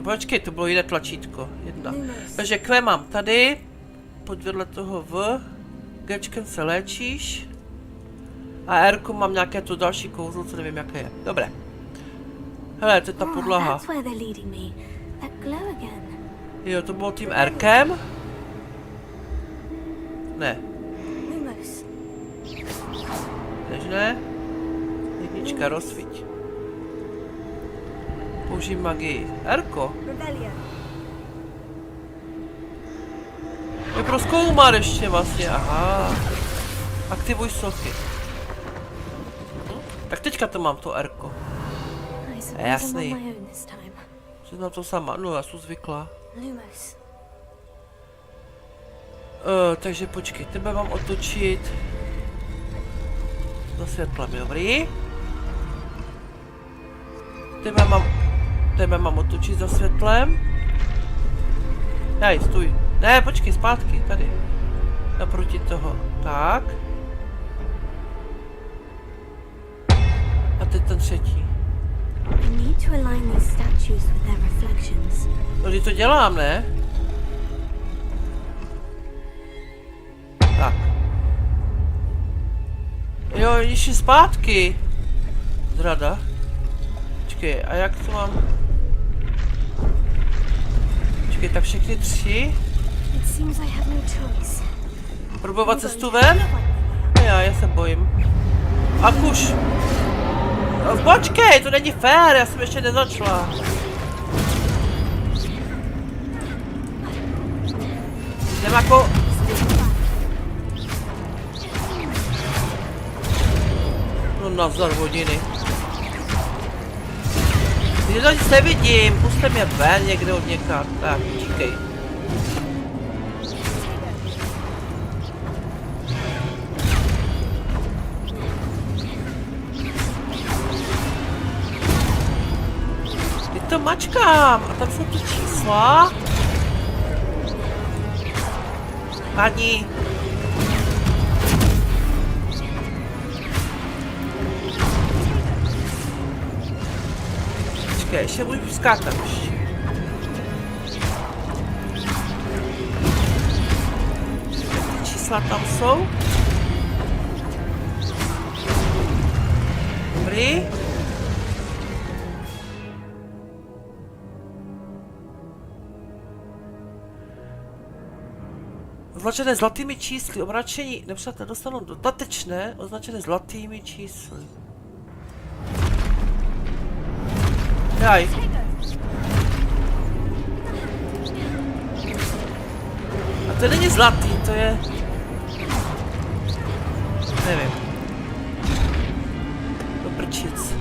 Počkej, to bylo jiné tlačítko. Jedna. Takže Q mám tady. Pojď vedle toho V. Gčkem se léčíš. A R mám nějaké to další kouzlo, co nevím, jaké je. Dobré. Hele, to je ta podlaha. Jo, to bylo tím Rkem. Ne. Než ne. Počkej, rozsvíť. Použij magii. Erko. Je prozkoumat ještě vlastně, aha. Aktivuj sochy. Tak teďka to mám, to Erko. Jasný. Jsi na to sama, no já jsem zvyklá. Takže počkej, tebe mám otočit za světlem, dobrý? Tebe mám otočit za světlem. Daj, stůj. Ne, počkej, zpátky, tady. Naproti toho. Tak. A teď ten třetí. No, když to dělám, ne? Tak. Jo, ještě zpátky. Zrada. Počkej, a jak to mám? Počkej, tak všechny 3. Probovat cestu ven? Já se bojím. A kuš. No, počkej, to není fér, já jsem ještě nezačala. Jdem jako... No nazdar hodiny. Když to nic nevidím, puste mě ven někde od někat. Tak, číkej. Teď to mačkám a tam jsou ty čísla. Padni. Počkej, ještě budu skákat ještě. Ty čísla tam jsou. Dobrý. Označené zlatými čísly, omračení nepřátelé dostanou dodatečné, označené zlatými čísly. Daj. A to není zlatý, to je... Nevím. Do prčic.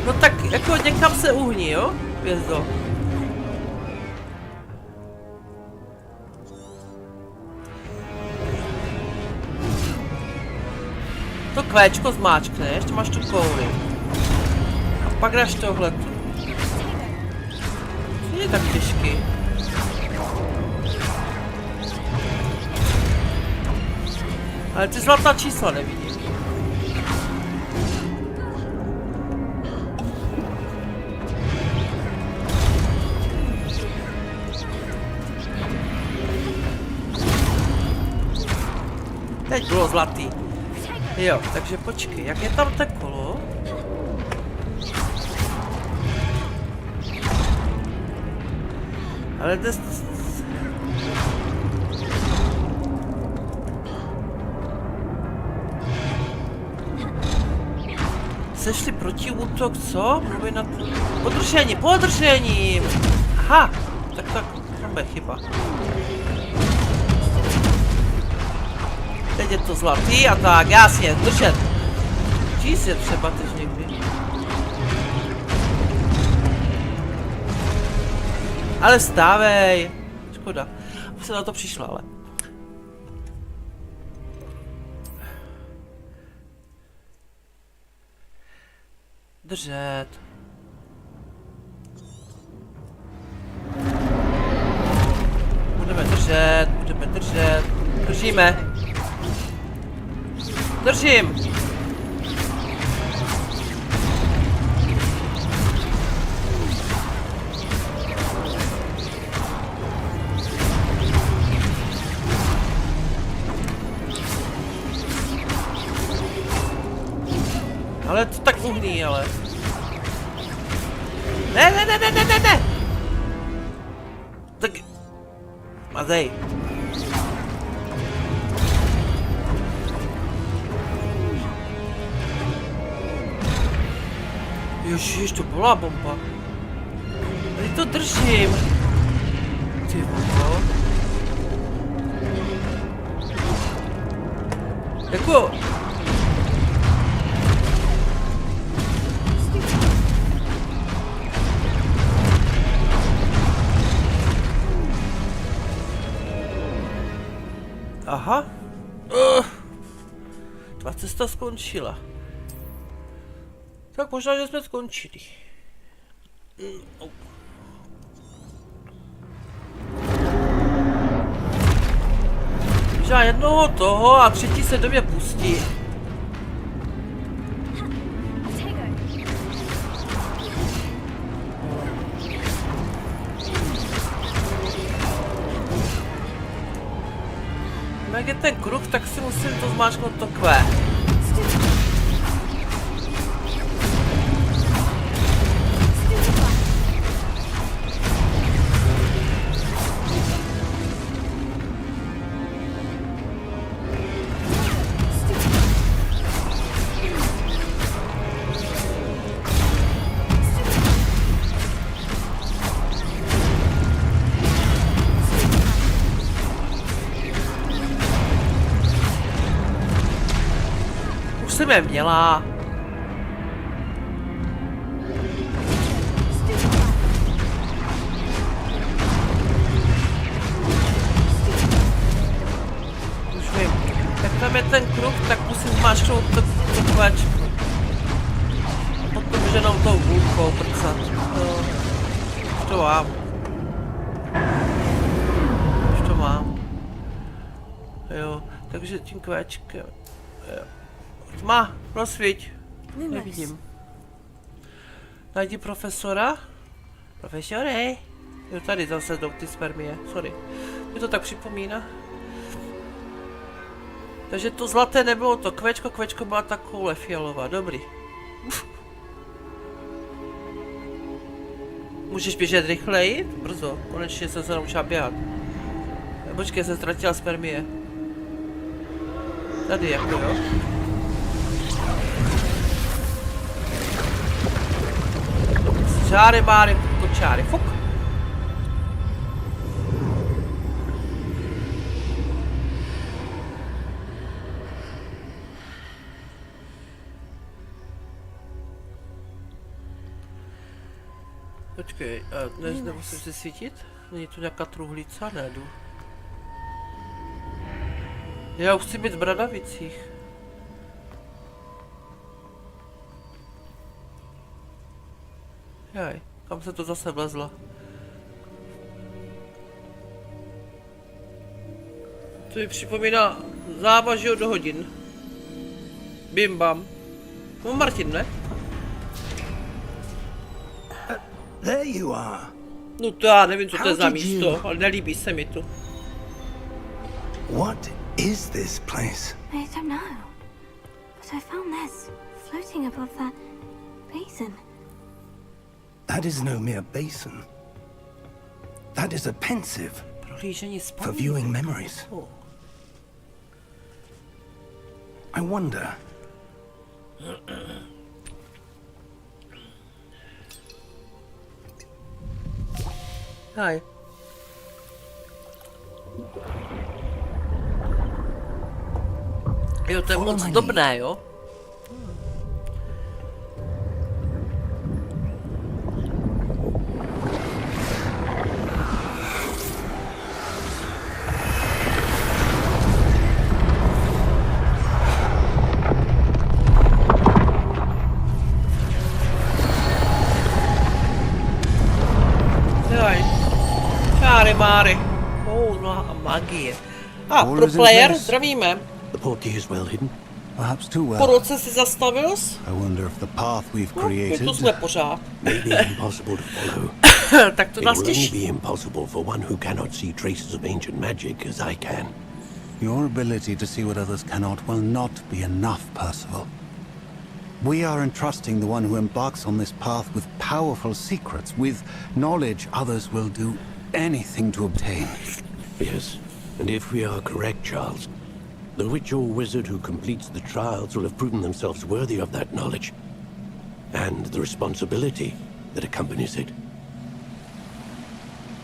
No tak jako někam se uhní, jo? Hvězdo. To kvéčko zmáčkneš, to máš tu kouli. A pak dáš tohle. To je tak těžký. Ale ty zlatá čísla nevidím. Teď bylo zlatý. Jo, takže počkej, jak je tam to kolo? Ale dnes... Sešli protiútok, co? Mluví na... Podržení, podržení! Aha, tak, tam bude chyba. Teď je to zlatý a tak, jasně, držet. Čís je třeba teď někdy. Ale stávej. Škoda. Už se na to přišlo, ale. Držet. Budeme držet, budeme držet. Držíme. Držím! Ale to tak uhný, ale. Ne! A dej. Ježiš, to byla bomba. Tady to držím. Ty vole. Jako... Aha. Ta cesta skončila. Tak možná, že jsme skončili. Možná jednoho toho a třetí se do mě pustí. Jak je ten kruh, tak si musím to zmáčknout to Q. Jsem je měla. Už vím. Jak tam je ten kruh, tak musím zmáčknout to kvačku. A potom ženou tou hůlkou prcat. Už to mám. Už to mám. Jo, takže tím kvačkem. Jo. Tma, rozsvíť. Nevidím. Najdi profesora. Profesore. Jo, tady zase jdou ty spermie. Sorry. Mě to tak připomíná. Takže to zlaté nebylo to kvečko, kvečko byla takovouhle fialová. Dobrý. Můžeš běžet rychleji? Brzo. Konečně jsem se naučila běhat. Počkej, jsem ztratila spermie. Tady jako jo. Čáry, máry, kočáry, fuk. Počkej, dnes nemusím se svítit? Není tu nějaká truhlica? Ne, jdu. Já už chci být v Bradavicích. Jaj, kam se to zase vlezla? To mi připomíná závaží do hodin. Bim bam. No Martin, ne? There you are. No to já nevím, co to je za místo, ale nelíbí se mi to. What is this place? I don't know. But I found this floating above that basin. That is no mere basin. That is a pensive Prohlížení for spolu. viewing memories. I wonder. Hej. Jo, to je moc dobré, jo? Máry. No a magie. A pro player, zdravíme. The portkey is well hidden. Perhaps too Po well. roce si zastavil jsi? I wonder if the path we've No, created tu jsme pořád. may be impossible to follow. Tak to It nás will only těší. be impossible for one who cannot see traces of ancient magic as I can. Your ability to see what others cannot will not be enough, Percival. We are entrusting the one who embarks on this path with powerful secrets, with knowledge others will do anything to obtain. Yes, and if we are correct, Charles, the witch or wizard who completes the trials will have proven themselves worthy of that knowledge, and the responsibility that accompanies it.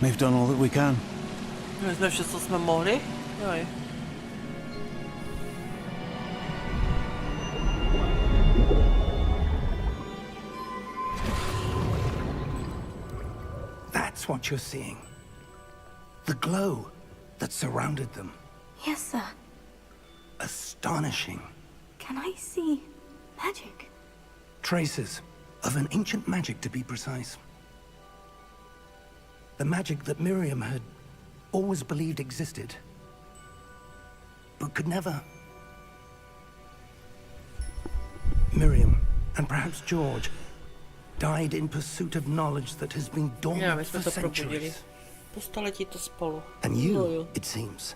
We've done all that we can. My jsme vše, co jsme mohli. Joj. That's what you're seeing. The glow that surrounded them. Yes, sir. Astonishing. Can I see magic? Traces of an ancient magic, to be precise. The magic that Miriam had always believed existed, but could never. Miriam, and perhaps George, died in pursuit of knowledge that has been dormant for centuries. Po století to spolu. And you, it seems,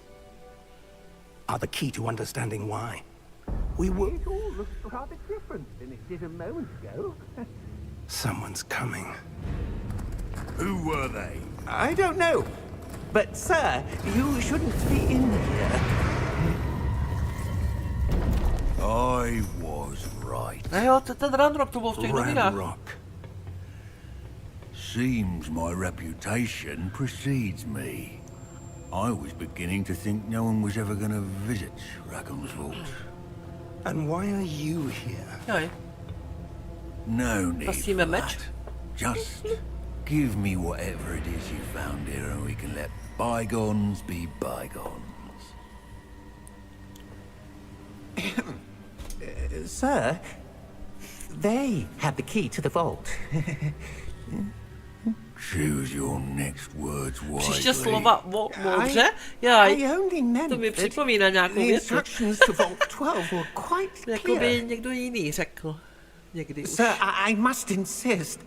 are the key to understanding why. We were... It all looks rather different than it did a moment ago. Someone's coming. Who were they? I don't know. But, sir, you shouldn't be in here. I was right. A jo, ten Ranrock to byl v těch novinách. Rock. Seems my reputation precedes me. I was beginning to think no one was ever going to visit Rackham's Vault. And why are you here? Joj. No need Prosíme for meč. that. Just give me whatever it is you found here and we can let bygones be bygones. Sir, they had the key to the vault. Choose your next words wisely. Příště slova moudře? Jaj, I only meant to mi that připomíná nějakou the věc. instructions to Vault 12 were quite Jako by clear. někdo jiný řekl. Někdy už. Sir, I must insist.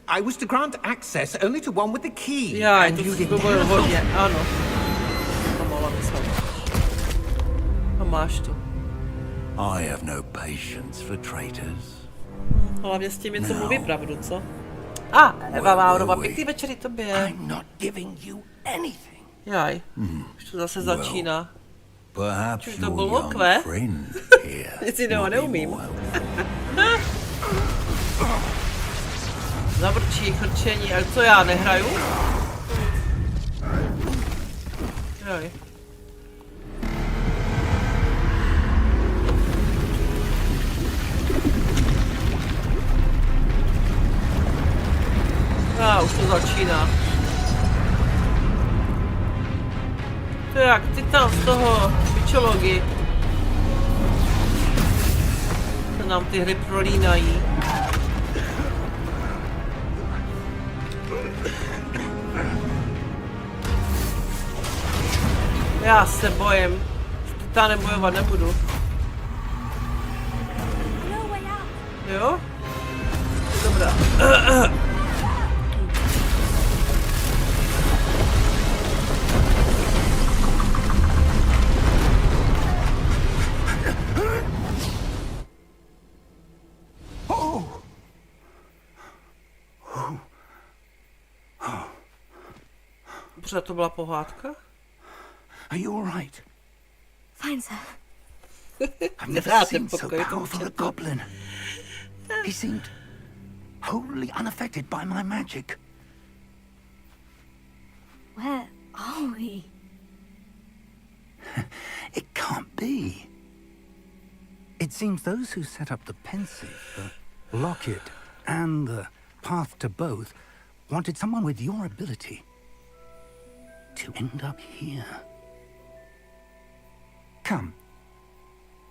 I was to grant access only to one with the key. Jaj, and to you si didn't byl have hodně, ano. To mohla myslet. A máš to. I have no patience for traitors. Hlavně s tím něco mluví pravdu, co? A, Eva Maurová, pěkný večery tobě. I'm not giving you anything. Jaj, už to zase začíná. Perhaps Čili to your byl young lokve? friend here. Nic jiného will be neumím. more helpful. Zavrčí, chrčení, ale co já nehraju? Joj. Už to začíná. To je jak titan z toho myčology. Se nám ty hry prolínají. Já se bojím. S titanem bojovat nebudu. Jo? Dobrá. Protože to byla pohádka? Are you all right? Fine, sir. I've never Rád seen ten so pokoj, to powerful a můžete. goblin. He seemed wholly unaffected by my magic. Where are we? It can't be. It seems those who set up the pensive, the locket, and the path to both wanted someone with your ability to end up here. Come.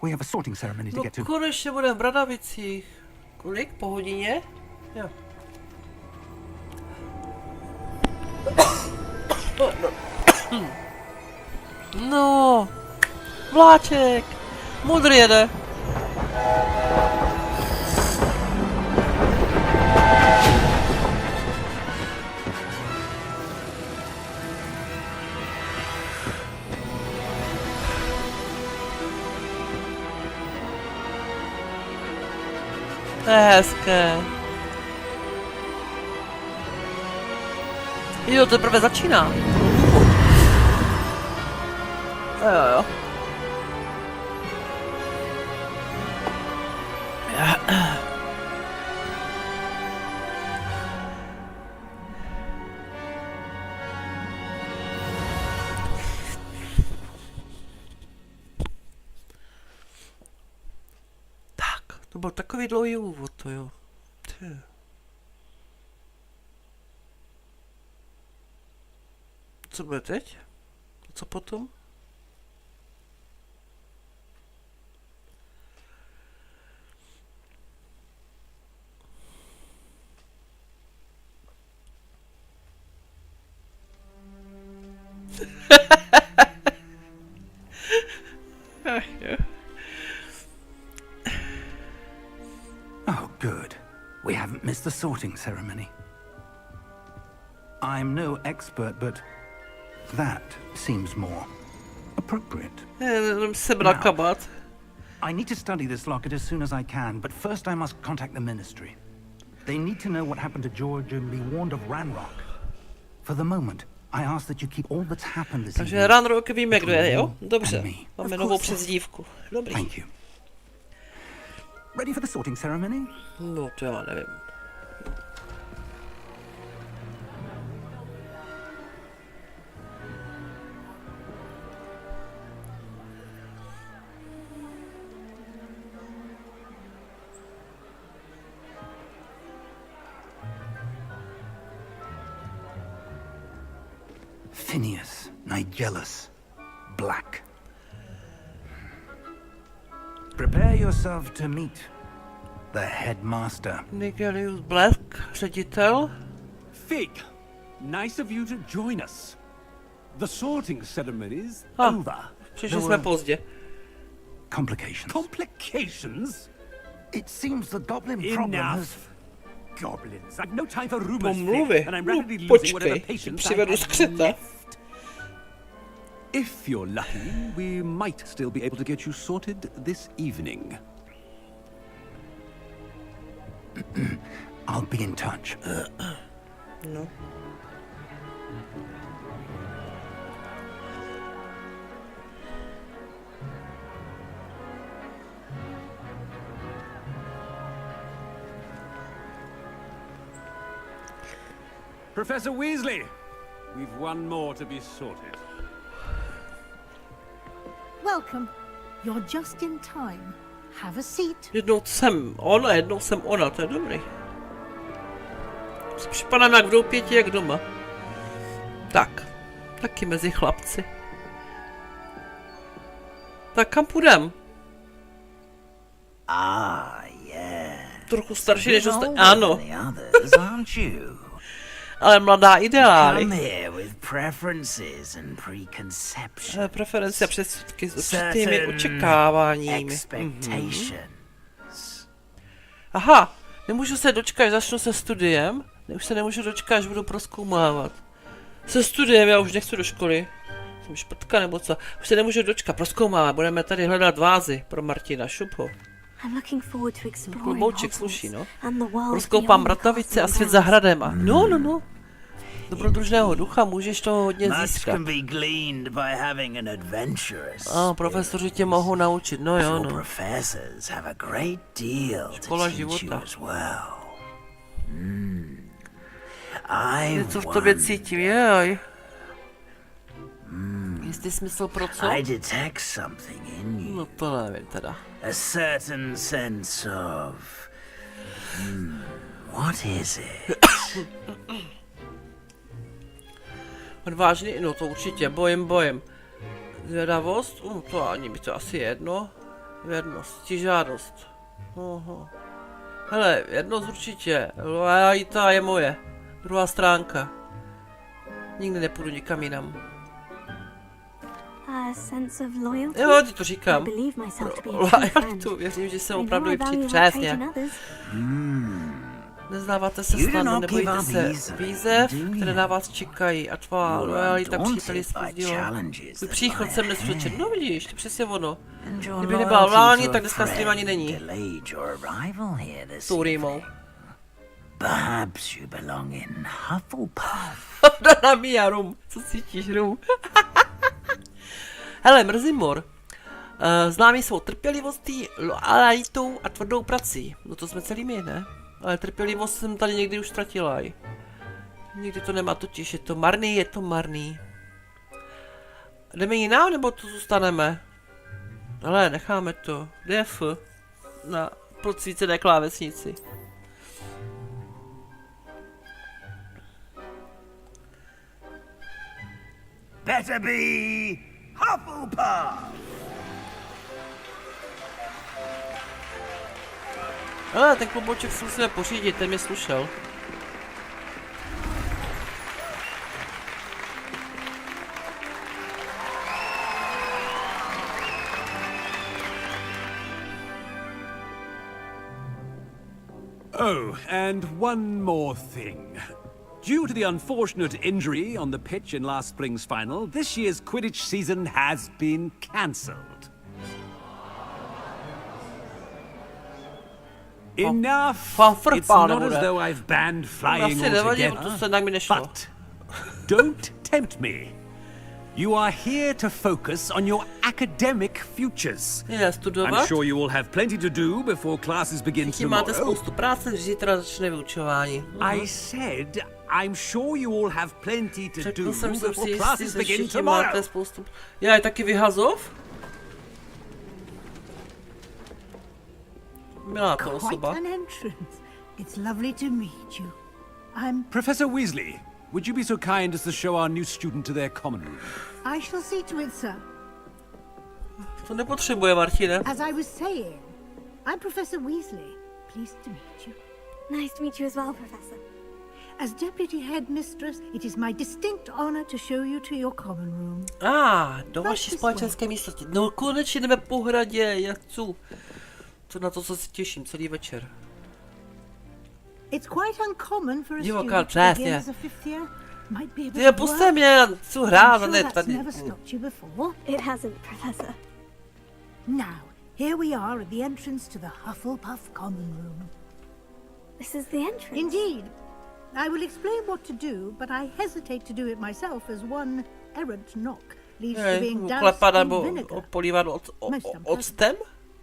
We have a sorting ceremony to No get to. konečně budeme v Bradavicích. Kolik? Po hodině? Jo. No. Vláček. Mudr jede. To je hezké. Jo, to teprve začíná. Jo. Tak, to byl takový dlouhý úvod, to jo. Ty. Co bude teď? Co potom? Oh, good. We haven't missed the sorting ceremony. I'm no expert, but that seems more appropriate. Sebral kabát. I need to study this locket as soon as I can, but first I must contact the ministry. They need to know what happened to George and be warned of Ranrock. For the moment, I ask that you keep all that's happened this Takže evening. Ranrock víme, kdo je, jo? Dobře, máme novou přezdívku. Dobrý. Thank you. Ready for the sorting ceremony? No, to já nevím. Phineas, Nigellus, Black. Prepare yourself to meet the headmaster. Nigelius Black, ředitel. Fig, nice of you to join us. The sorting ceremony's Ah. over. Přišli jsme pozdě. Complications. Complications? It seems the goblin problem has... Enough. Goblins. I've no time for rumors, Pomluvy. Fig, and I'm rapidly No, losing whatever počkej, patience I přivedu have skřeta. left. If you're lucky, we might still be able to get you sorted this evening. I'll be in touch. No. Professor Weasley, we've one more to be sorted. Welcome. You're just in time. Have a seat. Jednou jsem on a jednou jsem ona, to je dobrý. Připadám jak v doupěti, jak doma. Tak, taky mezi chlapci. Tak kam půjdem? Trochu starší než ostatní. Ano. Ale mladá ideály. Preference a předsudky s určitými očekáváními. Aha, nemůžu se dočkat, až začnu se studiem. Už se nemůžu dočkat, až budu prozkoumávat. Se studiem, já už nechci do školy. Jsem šprtka nebo co? Už se nemůžu dočkat, prozkoumávat. Budeme tady hledat vázy pro Martina, šup ho. Klobouček sluší, no. Rozkoupám Bratavice a svět za hradem a no. Dobrodružného ducha můžeš toho hodně získat. A profesoři tě mohou naučit, no jo, no. Škola života. Něco v tobě cítím, jaj. Jistý smysl pro co? No to nevím teda. A certain sense of... what is it? Odvážný? No to určitě, bojem. Zvědavost? To ani by to asi jedno. Věrnost, žádost. Hele, jednost určitě. Lojalita je moje. Druhá stránka. Nikdy nepůjdu nikam jinam. Jo, ti to říkám. Lojalitu, věřím, že jsem opravdu i přesně. Nezdáváte se snadno, nebojíte se výzev, které na vás čekají a tvá lojalita příteli zpozdila. Tvůj příchod jsem nesvědčen, no vidíš, to přesně ono. Kdyby nebyla lojální, tak dneska s ním ani není. S tou rýmou. Perhaps you belong in Hufflepuff. Dana Mia, Rum, co cítíš, Rum? Hele, Mrzimor. Známý svou trpělivostí, loajalitou a tvrdou prací. No to jsme celý my, ne? Ale trpělivost jsem tady někdy už ztratila. Nikdy to nemá totiž, je to marný. Jdeme jinam, nebo tu zůstaneme? Ale necháme to. Kde je F? Na podsvícené klávesnici. Better be Hufflepuff! Ale ten kloboček si musíme pořídit, ten mě slušel. Oh, and one more thing. Due to the unfortunate injury on the pitch in last spring's final, this year's Quidditch season has been cancelled. Enough! It's not as though I've banned flying altogether, but don't tempt me. You are here to focus on your academic futures. I'm sure you will have plenty to do before classes begin tomorrow. I said, I'm sure you all have plenty to do before classes begin tomorrow. Já je taky vyhazov? Milá to osoba. Quite an entrance. It's lovely to meet you. I'm Professor Weasley. Would you be so kind as to show our new student to their common room? I shall see to it, sir. To nepotřebuje, Martine. As I was saying, I'm Professor Weasley. Pleased to meet you. Nice to meet you as well, Professor. As Deputy Headmistress, it is my distinct honor to show you to your common room. Do vaší společenské místnosti. No konečně jdeme po hradě, já chci. To na to, co se těším celý večer. It's quite uncommon for a student to begin as a fifth year. Might be a bit puste mě, já chci hrát, ne tady. Never stopped you before. It hasn't, Professor. Now, here we are at the entrance to the Hufflepuff common room. This is the entrance. Indeed. I will explain what to do, but I hesitate to do it myself as one errant knock leads to being doused in vinegar. Octem?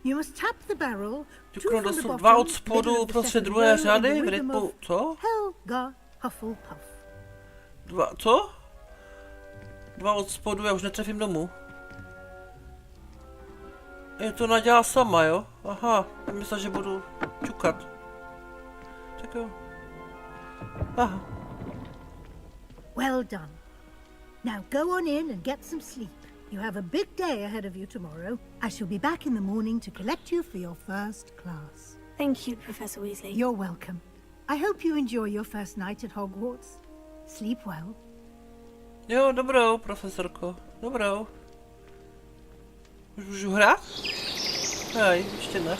You must tap the barrel. Tukno dosud dva od spodu prostřed druhé řady v rytmu, co? Helga Hufflepuff. Dva, co? Dva od spodu, já už netrefím domů. Je to nadělá sama, jo? Aha, já myslím, že budu čukat. Tak jo. Aha. Well done. Now go on in and get some sleep. You have a big day ahead of you tomorrow. I shall be back in the morning to collect you for your first class. Thank you, Professor Weasley. You're welcome. I hope you enjoy your first night at Hogwarts. Sleep well. Jo, dobrou, profesorko. Dobrou. Už můžu hrát? Hej, ještě ne.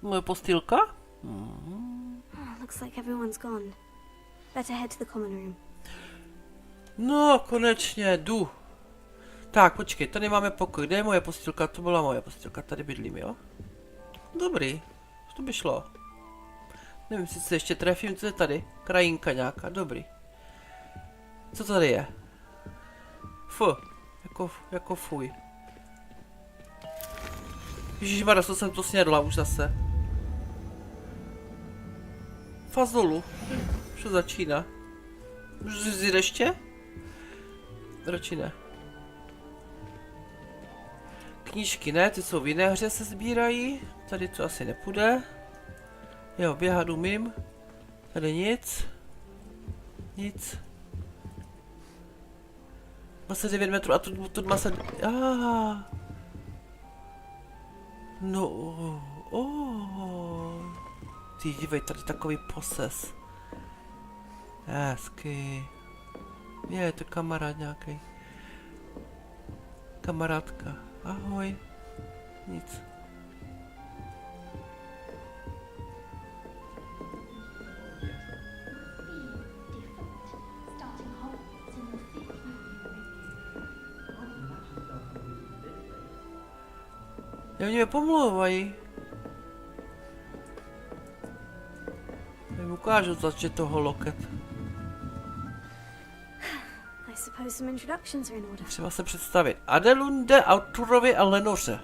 Moje postýlka? Looks like everyone's gone. Better head to the common room. No, konečně, jdu. Tak, počkej, tady máme pokoj. Kde je moje postýlka? To byla moje postýlka, tady bydlím, jo? Dobrý, to by šlo. Nevím, jestli se ještě trefím, co je tady. Krajinka nějaká, dobrý. Co tady je? Jako fuj. Ježišmarja, co jsem to snědla už zase. Fazolu. Už to začíná. Můžu si vzít ještě? Radši ne. Knížky ne, ty jsou v jiné hře, se sbírají. Tady to asi nepůjde. Jo, běhat umím. Tady nic. Nic. 29 metrů a tu 20... No, Ty dívej, tady takový poses. Hezky. Je to kamarád nějaký. Kamarádka. Ahoj. Nic. Oni mě pomlouvají. ukážu, zač je toho loket. I suppose some introductions are in order. Třeba se představit. Adelunde, Arturovi a Lenoře.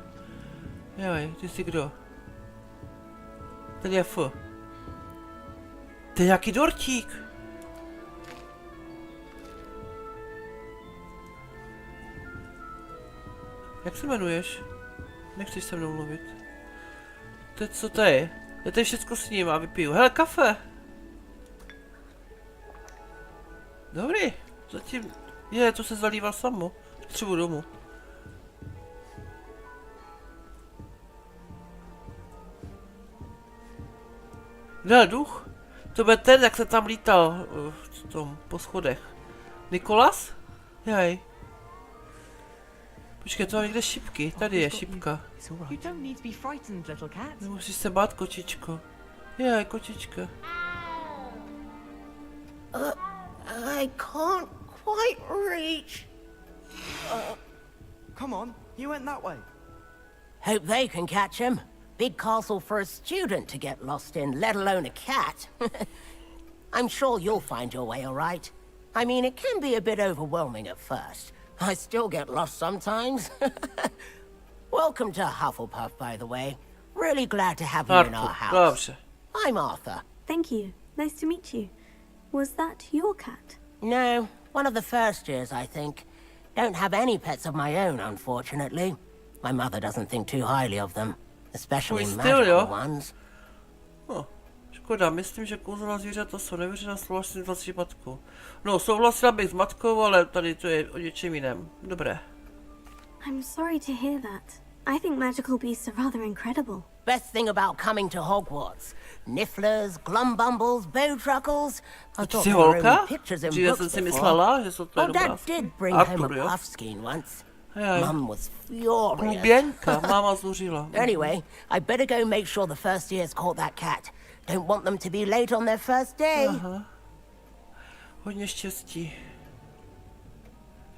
Joj, ty jsi kdo? Ten je F. To je nějaký dortík. Jak se jmenuješ? Nechceš se mnou mluvit. Teď co to je? Já tady všechno s ním a vypiju. Hele, kafe! Dobrý, zatím... Je, to se zalívá samo. Potřebuji domů. Ne, duch? To bude ten, jak se tam lítal v tom, po schodech. Nikolas? Jaj. Počkej, to mám někde šipky. Tady je šipka. Nemusíš se bát, kočičko. Jaj, kočička. I can't quite reach. Come on, you went that way. Hope they can catch him. Big castle for a student to get lost in, let alone a cat. I'm sure you'll find your way all right. I mean, it can be a bit overwhelming at first. I still get lost sometimes. Welcome to Hufflepuff, by the way. Really glad to have you in our house. I'm Arthur. Thank you. Nice to meet you. Was that your cat? No, one of the first years, I think. Don't have any pets of my own, unfortunately. My mother doesn't think too highly of them, especially magical ones. Oh, škoda, myslím, že kouzelná zvířata jsou nevěřená, souhlasím s vaší matkou. No, souhlasila bych s matkou, ale tady to je o něčem jiném. Dobré. I'm sorry to hear that. I think magical beasts are rather incredible. Best thing about coming to Hogwarts. Nifflers, glumbumbles, bowtruckles. I've got more pictures in books before. Oh, Dad did bring home a puff skein once. Mum was furious. Máma zuřila. Anyway, I better go make sure the first years caught that cat. Don't want them to be late on their first day. Aha. Hodně štěstí.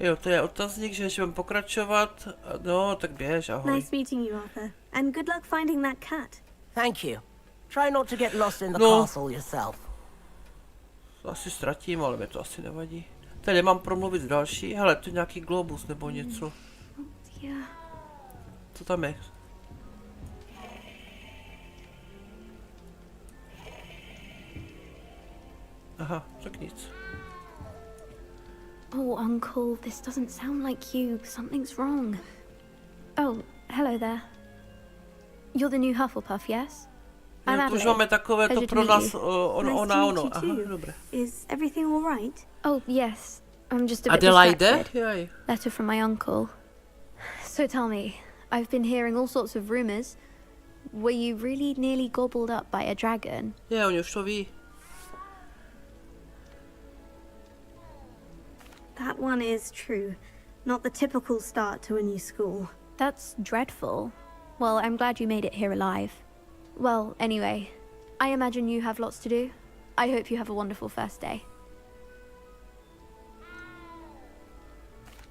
Jo, to je otazník, že budeme pokračovat. No, tak běž, ahoj. Nice meeting you, Arthur. And good luck finding that cat. Thank you. Try not to get lost in the castle yourself. Asi ztratím, ale mě to asi nevadí. Tady mám promluvit další. Hele, to je nějaký globus nebo něco. Co tam je? Aha, tak nic. Oh, Uncle, this doesn't sound like you. Something's wrong. Oh, hello there. You're the new Hufflepuff, yes? I'm Adelaide. Už máme takové to pro nás ono. Aha, dobré. Is everything all right? Oh, yes. I'm just a bit distracted. Letter from my uncle. So tell me, I've been hearing all sorts of rumors. Were you really nearly gobbled up by a dragon? Yeah, on już to ví. That one is true. Not the typical start to a new school. That's dreadful. Well, I'm glad you made it here alive. Well, anyway, I imagine you have lots to do. I hope you have a wonderful first day.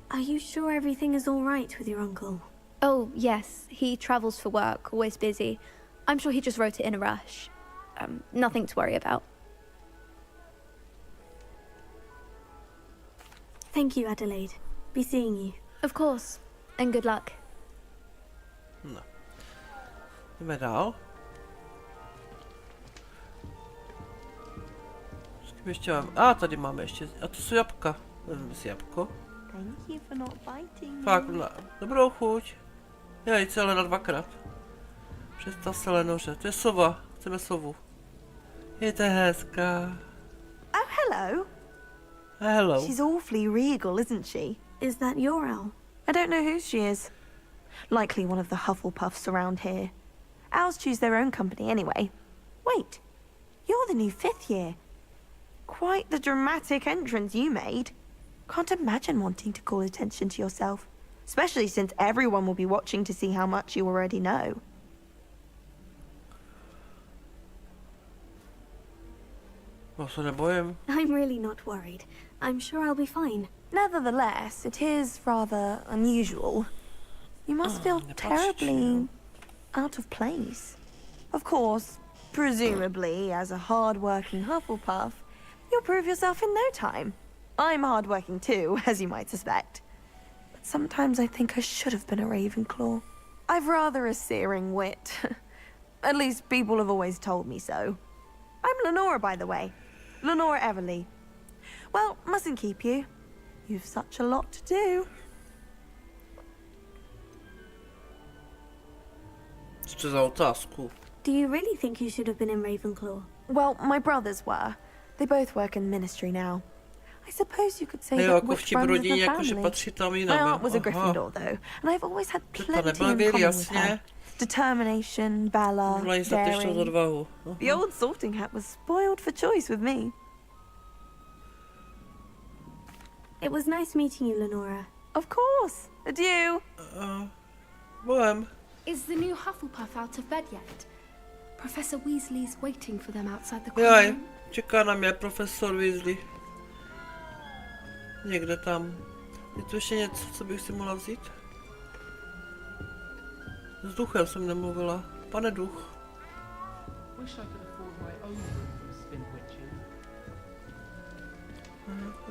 Are you sure everything is all right with your uncle? Oh, yes. He travels for work, always busy. I'm sure he just wrote it in a rush. Nothing to worry about. Thank you, Adelaide. Be seeing you. Of course. And good luck. No. Jdeme dál. Ještě mám... tady máme ještě... A to jsou jabka. Vezmeme si jabko. Thank you for not biting. Fakt, dobrou chuť. Jej, celé na dvakrát. Představ se, Lenoře. To je sova. Chceme sovu. Je to hezká. Oh, hello. Hello. She's awfully regal, isn't she? Is that your owl? I don't know who she is. Likely one of the Hufflepuffs around here. Owls choose their own company anyway. Wait, you're the new 5th year. Quite the dramatic entrance you made. Can't imagine wanting to call attention to yourself, especially since everyone will be watching to see how much you already know. I'm really not worried. I'm sure I'll be fine. Nevertheless, it is rather unusual. You must feel terribly out of place. Of course, Presumably, as a hard-working Hufflepuff, you'll prove yourself in no time. I'm hard-working too, as you might suspect. But sometimes I think I should have been a Ravenclaw. I've rather a searing wit. At least people have always told me so. I'm Lenora, by the way. Lenora Everly. Well, mustn't keep you. You've such a lot to do. Co za otázku? Do you really think you should have been in Ravenclaw? Well, my brothers were. They both work in ministry now. I suppose you could say Jo, that jako which vtip runs in the rodině, jakože family. patří tam My jinam. aunt was a Gryffindor, though, and I've always had To plenty in nebyl common with her. jasně. Determination, valor, Mluvila statečnou daring. odvahu. The old sorting hat was spoiled for choice with me. It was nice meeting you, Lenora. Of course. Adieu. Budem. Is the new Hufflepuff out of bed yet? Professor Weasley's waiting for them outside the Jaj, room. čeká na mě profesor Weasley. Někde tam. Je tu ještě něco, co bych si mohla vzít? S duchem jsem nemluvila. Pane duch.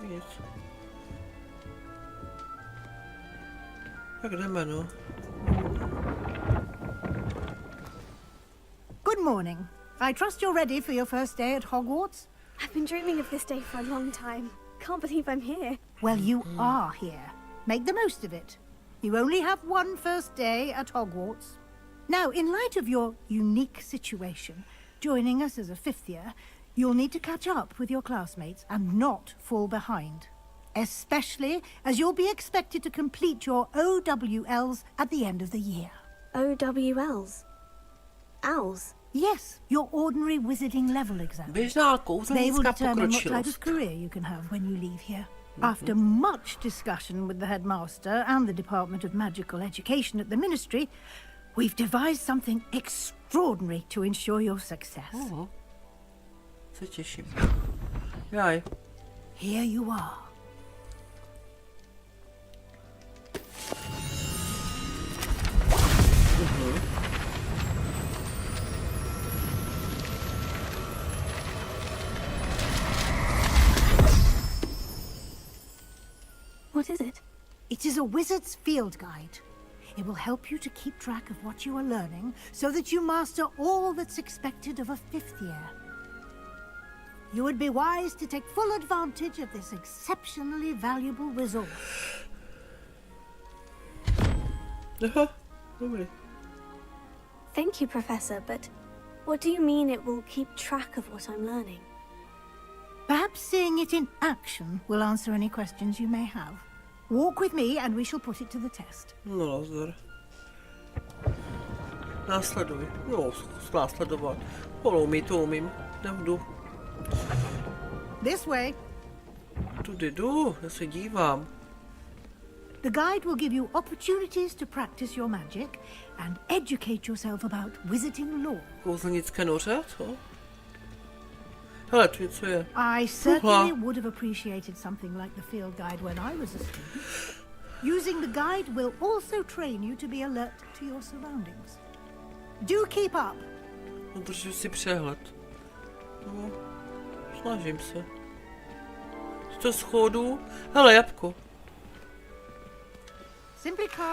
Nic. Tak jdeme, no. Good morning. I trust you're ready for your first day at Hogwarts? I've been dreaming of this day for a long time. Can't believe I'm here. Well, you are here. Make the most of it. You only have one first day at Hogwarts. Now, in light of your unique situation, joining us as a fifth year, you'll need to catch up with your classmates and not fall behind. Especially as you'll be expected to complete your OWLs at the end of the year. OWLs? Owls? Yes, your ordinary wizarding level exam. Běžná They will kouzelnická determine what type of pokročilost. career you can have when you leave here. After much discussion with the headmaster and the Department of Magical Education at the Ministry, we've devised something extraordinary to ensure your success. Se těším. Jaj. Here you are. What is it? It is a wizard's field guide. It will help you to keep track of what you are learning so that you master all that's expected of a fifth year. You would be wise to take full advantage of this exceptionally valuable resource. Aha, dobrý. Thank you, Professor, but what do you mean it will keep track of what I'm learning? Perhaps seeing it in action will answer any questions you may have. Walk with me and we shall put it to the test. No, nazdar. Následuj. No, zkus následovat. Polomí to umím. Nevdu. This way. Tudy jdu, já se dívám. The guide will give you opportunities to practice your magic and educate yourself about wizarding lore. Kouzelnické noře, co? Hele, tu něco je. I certainly would have appreciated something like the field guide when I was a student. Using the guide will also train you to be alert to your surroundings. Do keep up. Udržuji si přehled. No, snažím se. To schodů. Hele, jabko.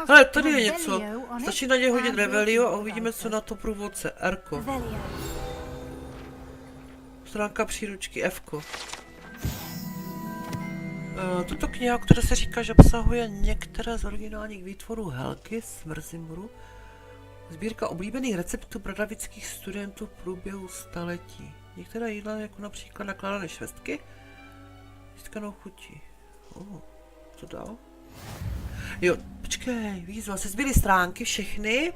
Hele, tady je něco. Stačí na ně hodit Revelio a uvidíme, co na to průvodce. Erko. Stránka příručky Fko. Tuto kniha, která se říká, že obsahuje některé z originálních výtvorů Helgy z Mrzimuru. Sbírka oblíbených receptů bradavických studentů v průběhu staletí. Některé jídla, jako například nakládané švestky, získanou chutí. Co dál? Jo, počkej, výzva, se sbírají stránky všechny.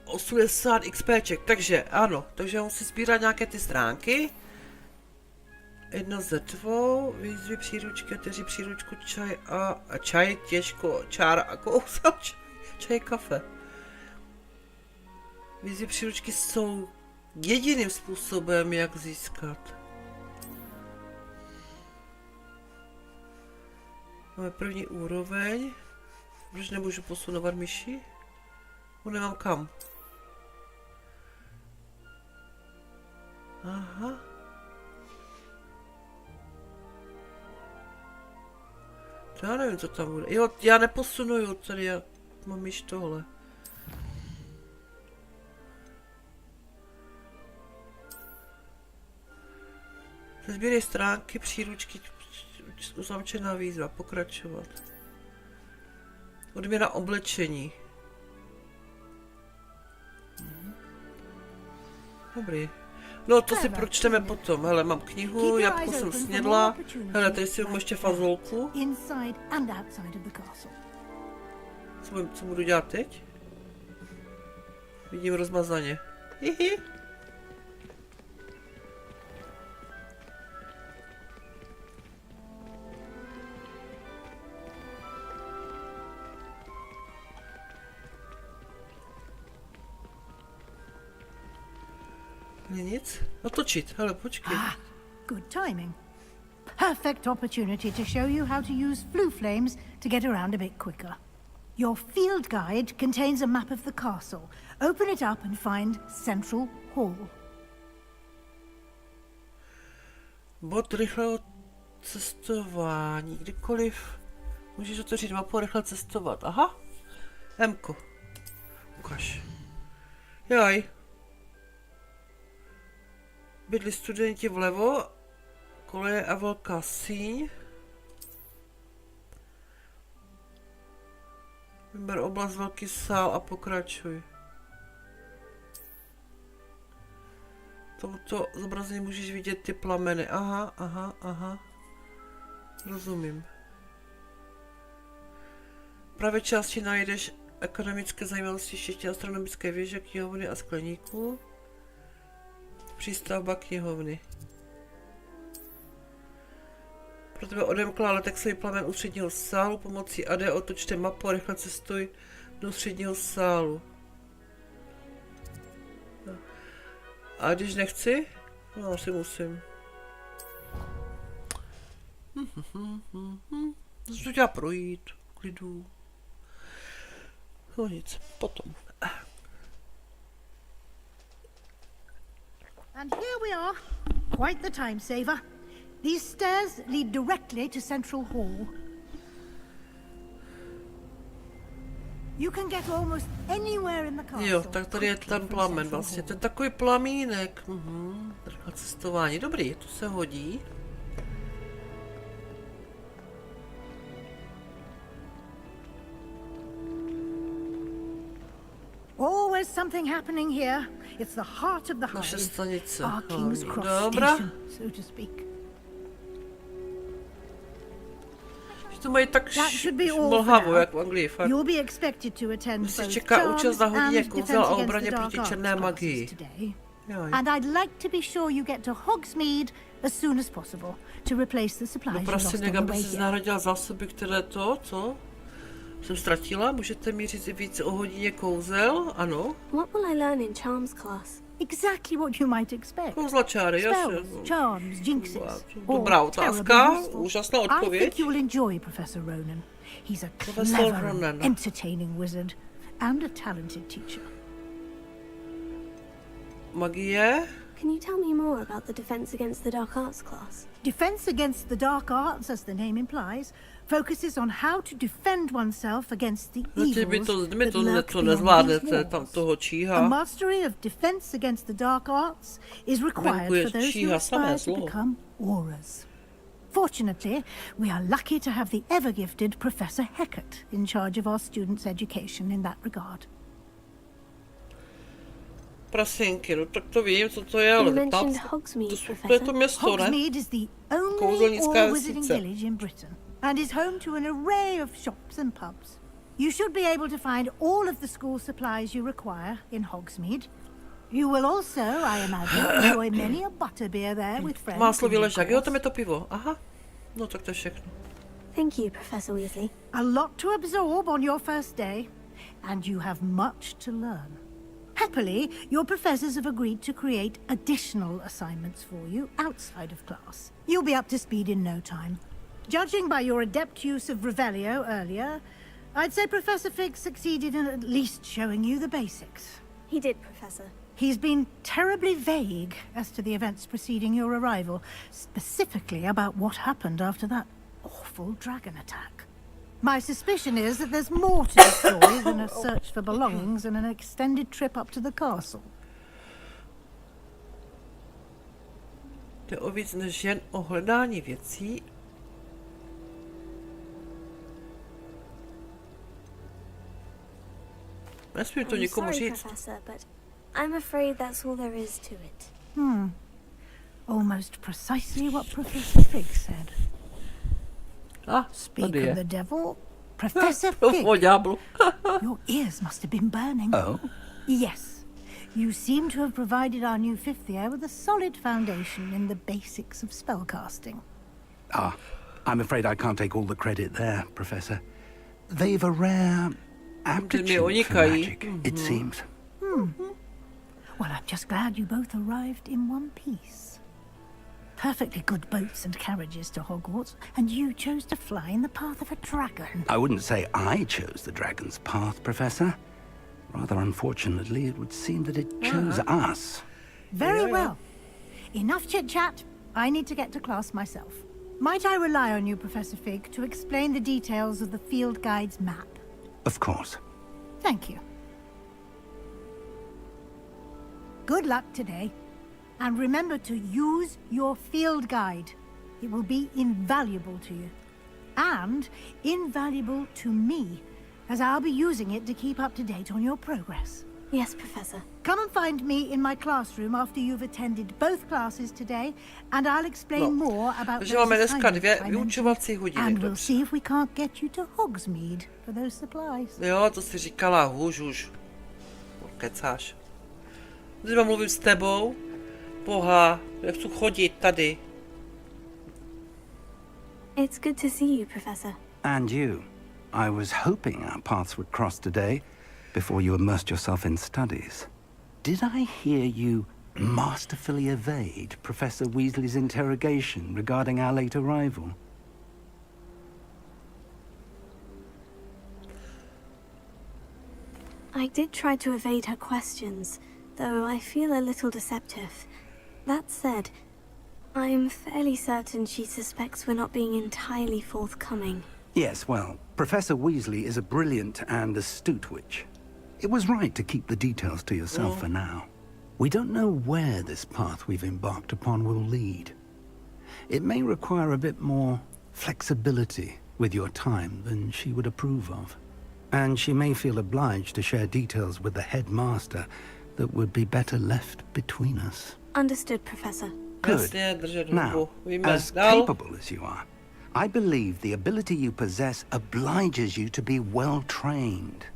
80 XPček, takže ano, takže musí sbírat nějaké ty stránky. Jedna ze dvou, výzvy příručky, kteří příručku čaj, těžko, čára a kouzel, čaj, kafe. Výzvy příručky jsou jediným způsobem, jak získat. Máme první úroveň. Proč nemůžu posunovat myši? Nemám kam. Aha. To já nevím, co tam bude. Jo, já neposunuju tady, já mám již tohle. Sbírej stránky, příručky, uzavřená výzva, pokračovat. Odměna oblečení. Dobrý. No to si pročteme potom. Hele, mám knihu, jabko jsem snědla. Hele, tady si mám ještě fazolku. Co budu dělat teď? Vidím rozmazaně. Hihi. Nic? Otočit, hele, počkej. Good timing. Perfect opportunity to show you how to use flue flames to get around a bit quicker. Your field guide contains a map of the castle. Open it up and find Central Hall. Bod rychlého cestování. Kdykoliv můžeš otevřít mapu a rychle cestovat. Aha. Mko. Ukaž. Jaj. Bydlí studenti vlevo, koleje a velká síň. Vyber oblast, velký sál a pokračuj. Tomuto zobrazení můžeš vidět ty plameny. Aha, aha, aha. Rozumím. V pravé části najdeš ekonomické zajímavosti, včetně astronomické věže, knihovny a skleníků. Přístavba knihovny. Pro tebe odemkla letexový plamen ústředního sálu. Pomocí AD otočte mapu a rychle cestuj do ústředního sálu. A když nechci? No, asi musím. To dělá projít, klidu. No nic, potom. And here we are. Quite the time saver. These stairs lead directly to Central Hall. You can get almost anywhere in the castle. Jo, tak tady je ten plamen vlastně, to je takový plamínek. Takhle cestování, dobrý, to se hodí. Always something happening here. It's the heart of the Naše hive. stanice. Our King's Cross Station, so to speak. To mají tak šmlhavou, jak v Anglii, fakt. You'll be expected to attend Se both čeká účast na charms hodině and kouzel defense a against obraně the proti dark černé arts magii. classes today. Joj. And I'd like to be sure you get to Hogsmeade as soon as possible to replace the supplies you lost on the aby way se here. znárodila zásoby, které co? Jsem ztratila? Můžete mi říct víc o hodině kouzel? Ano. What will I learn in charms class? Exactly what you might expect. Kouzlačáry, jasně. Spells, charms, jinxes. Dobrá otázka, úžasná I odpověď. think you'll enjoy Professor Ronan. He's a Professor clever, Ronan. entertaining wizard and a talented teacher. Magie? Can you tell me more about the Defense Against the Dark Arts class? Defense Against the Dark Arts, as the name implies, focuses on how to defend oneself against the evils that lurk beyond these walls. A mastery of Defense Against the Dark Arts is required for those who aspire to become auras. Fortunately, we are lucky to have the ever-gifted Professor Hecat in charge of our students' education in that regard. Prasinky, no tak to vím, co to je, ale mentioned Hogsmeade, to je to město, ne? Hogsmeade is the only all-wizarding village in Britain and is home to an array of shops and pubs. You should be able to find all of the school supplies you require in Hogsmeade. You will also, I imagine, enjoy many a butterbeer there with friends. Máslo vyležák, jo, tam je to pivo, aha. No tak to je všechno. Thank you, Professor Weasley. A lot to absorb on your first day, and you have much to learn. Happily, your professors have agreed to create additional assignments for you outside of class. You'll be up to speed in no time. Judging by your adept use of Revelio earlier, I'd say Professor Fig succeeded in at least showing you the basics. He did, Professor. He's been terribly vague as to the events preceding your arrival, specifically about what happened after that awful dragon attack. My suspicion is that there's more to the story than a search for belongings and an extended trip up to the castle. Jde o víc než jen o hledání věcí. Nesmím to nikomu říct. I'm afraid that's all there is to it. Almost precisely what Professor Fig said. Speak of the devil, Professor Fig. Your ears must have been burning. Oh? Yes. You seem to have provided our new fifth year with a solid foundation in the basics of spellcasting. I'm afraid I can't take all the credit there, Professor. They've a rare aptitude for magic, it seems. Well, I'm just glad you both arrived in one piece. Perfectly good boats and carriages to Hogwarts, and you chose to fly in the path of a dragon. I wouldn't say I chose the dragon's path, Professor. Rather unfortunately, it would seem that it chose us. Very well. Enough chit-chat. I need to get to class myself. Might I rely on you, Professor Fig, to explain the details of the field guide's map? Of course. Thank you. Good luck today. And remember to use your field guide. It will be invaluable to you. And invaluable to me, as I'll be using it to keep up to date on your progress. Yes, Professor. Come and find me in my classroom after you've attended both classes today, and I'll explain more about those assignments I mentioned, and we'll see if we can't get you to Hogsmeade for those supplies. Jo, to si říkala už. Kecáš. Když mám mluvím s tebou, boha, nechci chodit tady. It's good to see you, Professor. And you. I was hoping our paths would cross today, before you immersed yourself in studies. Did I hear you masterfully evade Professor Weasley's interrogation regarding our late arrival? I did try to evade her questions, though I feel a little deceptive. That said, I'm fairly certain she suspects we're not being entirely forthcoming. Yes, well, Professor Weasley is a brilliant and astute witch. It was right to keep the details to yourself for now. We don't know where this path we've embarked upon will lead. It may require a bit more flexibility with your time than she would approve of. And she may feel obliged to share details with the headmaster that would be better left between us. Understood, Professor. Good. Now, as capable as you are, I believe the ability you possess obliges you to be well trained.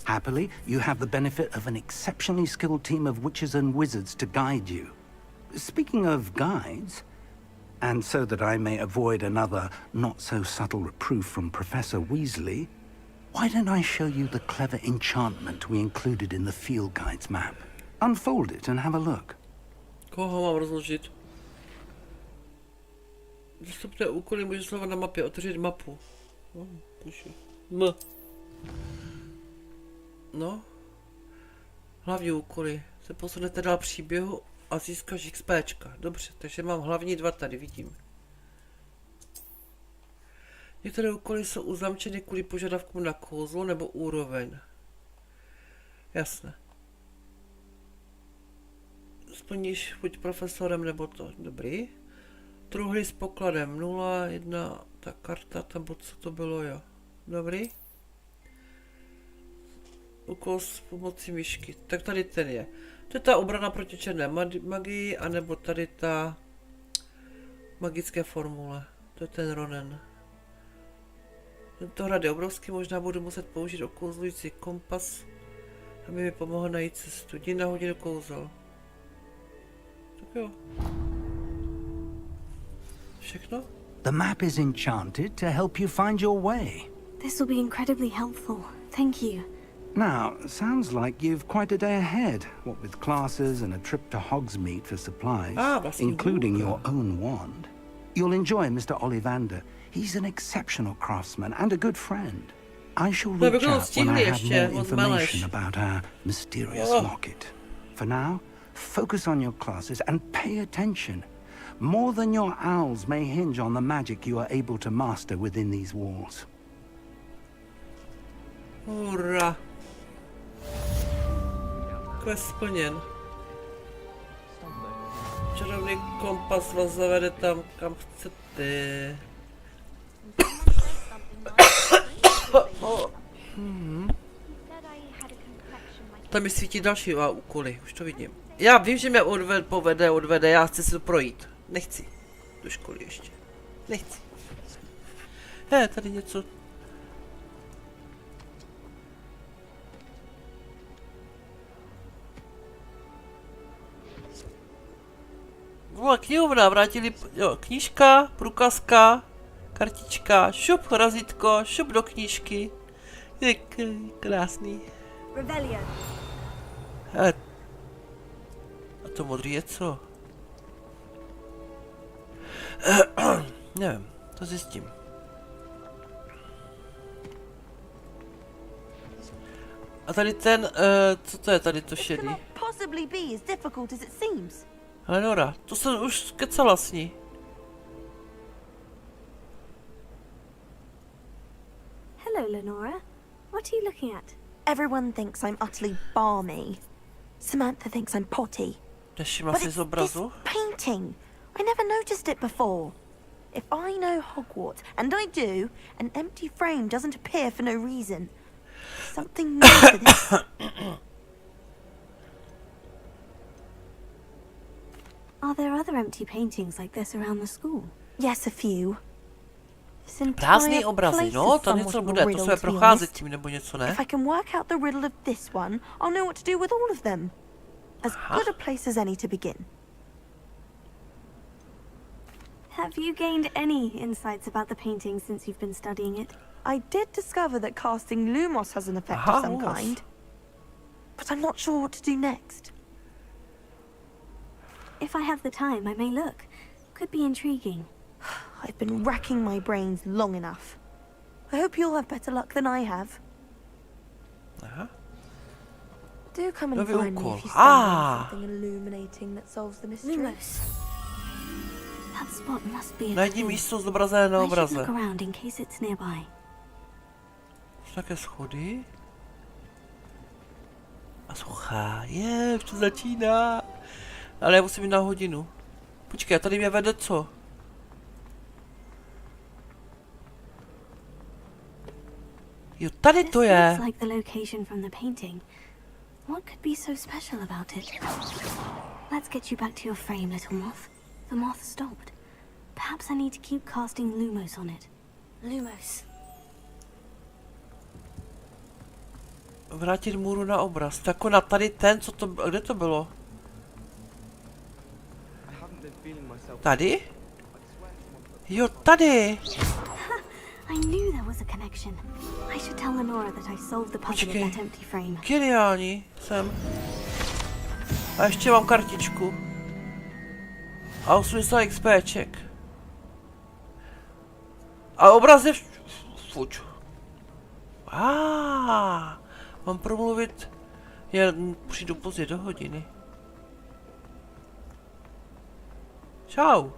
Happily, you have the benefit of an exceptionally skilled team of witches and wizards to guide you. Speaking of guides, and so that I may avoid another not-so-subtle reproof from Professor Weasley, why don't I show you the clever enchantment we included in the field guide's map? Unfold it and have a look. Koho mám rozložit? Dostupné úkoly může slova na mapě, otevřít mapu. No. Hlavní úkoly. Se posunete dál příběhu a získáš XPčka. Dobře, takže mám hlavní dva tady, vidím. Některé úkoly jsou uzamčeny kvůli požadavkům na kouzlo nebo úroveň. Jasné. Splníš buď profesorem nebo to. Dobrý. Truhly s pokladem 0, 1, ta karta, tam co to bylo, jo. Dobrý. Úkol s pomocí myšky. Tak tady ten je. To je ta obrana proti černé magii, anebo tady ta magické formule. To je ten Ronen. Tento hrad je obrovský, možná budu muset použít okouzlující kompas, aby mi pomohl najít cestu. Jdi na hodinu kouzel. Tak jo. Všechno? The map is enchanted to help you find your way. This will be incredibly helpful. Thank you. Now, sounds like you've quite a day ahead, what with classes and a trip to Hogsmeade for supplies, including your own wand. You'll enjoy Mr. Ollivander. He's an exceptional craftsman and a good friend. I shall reach out when I have more information about our mysterious locket. For now, focus on your classes and pay attention. More than your owls may hinge on the magic you are able to master within these walls. Hurra. Quest splněn. Čarovný kompas vás zavede tam, kam chcete. Tam mi svítí další úkoly, už to vidím. Já vím, že mě odvede, já chci si to projít. Nechci. Do školy ještě. Nechci. Tady něco. Vole, knihovna, vrátili, jo, knížka, průkazka, kartička, šup, razítko, šup do knížky. Je krásný. A to modrý je co? Nevím, to zjistím. A tady ten, co to je tady to šedý? Lenora, to jsem už kecala s ní. Hello, Lenora. What are you looking at? Everyone thinks I'm utterly balmy. Samantha thinks I'm potty. But it's this painting. I never noticed it before. If I know Hogwarts, and I do, an empty frame doesn't appear for no reason. Something more to this. Are there other empty paintings like this around the school? Yes, a few. Prázdný obrazy, no, to něco bude, to se procházet tím nebo něco, ne? If I can work out the riddle of this one, I'll know what to do with all of them. As good a place as any to begin. Have you gained any insights about the painting since you've been studying it? I did discover that casting Lumos has an effect of some kind. But I'm not sure what to do next. If I have the time, I may look. Could be intriguing. I've been racking my brains long enough. I hope you'll have better luck than I have. Do come and find me if you find something illuminating that solves the mystery. Lumos. That spot must be a Najdi místo zobrazené na obraze. look around in case it's nearby. Také schody. A suchá, už to začíná. Ale já musím jít na hodinu. Počkej, tady mě vede co? Jo, tady to je. It's like the location from the painting. What could be so special about it? Let's get you back to your frame, little moth. The moth stopped. Perhaps I need to keep casting Lumos on it. Lumos. Vrátit můru na obraz. Tak jako na tady ten, co to, kde to bylo? Tady? Jo, tady! I knew there was a connection. I should tell Lenora that I solved the puzzle of that empty frame. Geniální, jsem. A ještě mám kartičku. A 80 XPček. A obraz je fuč. Mám promluvit. Já přijdu pozdě do hodiny. Čau.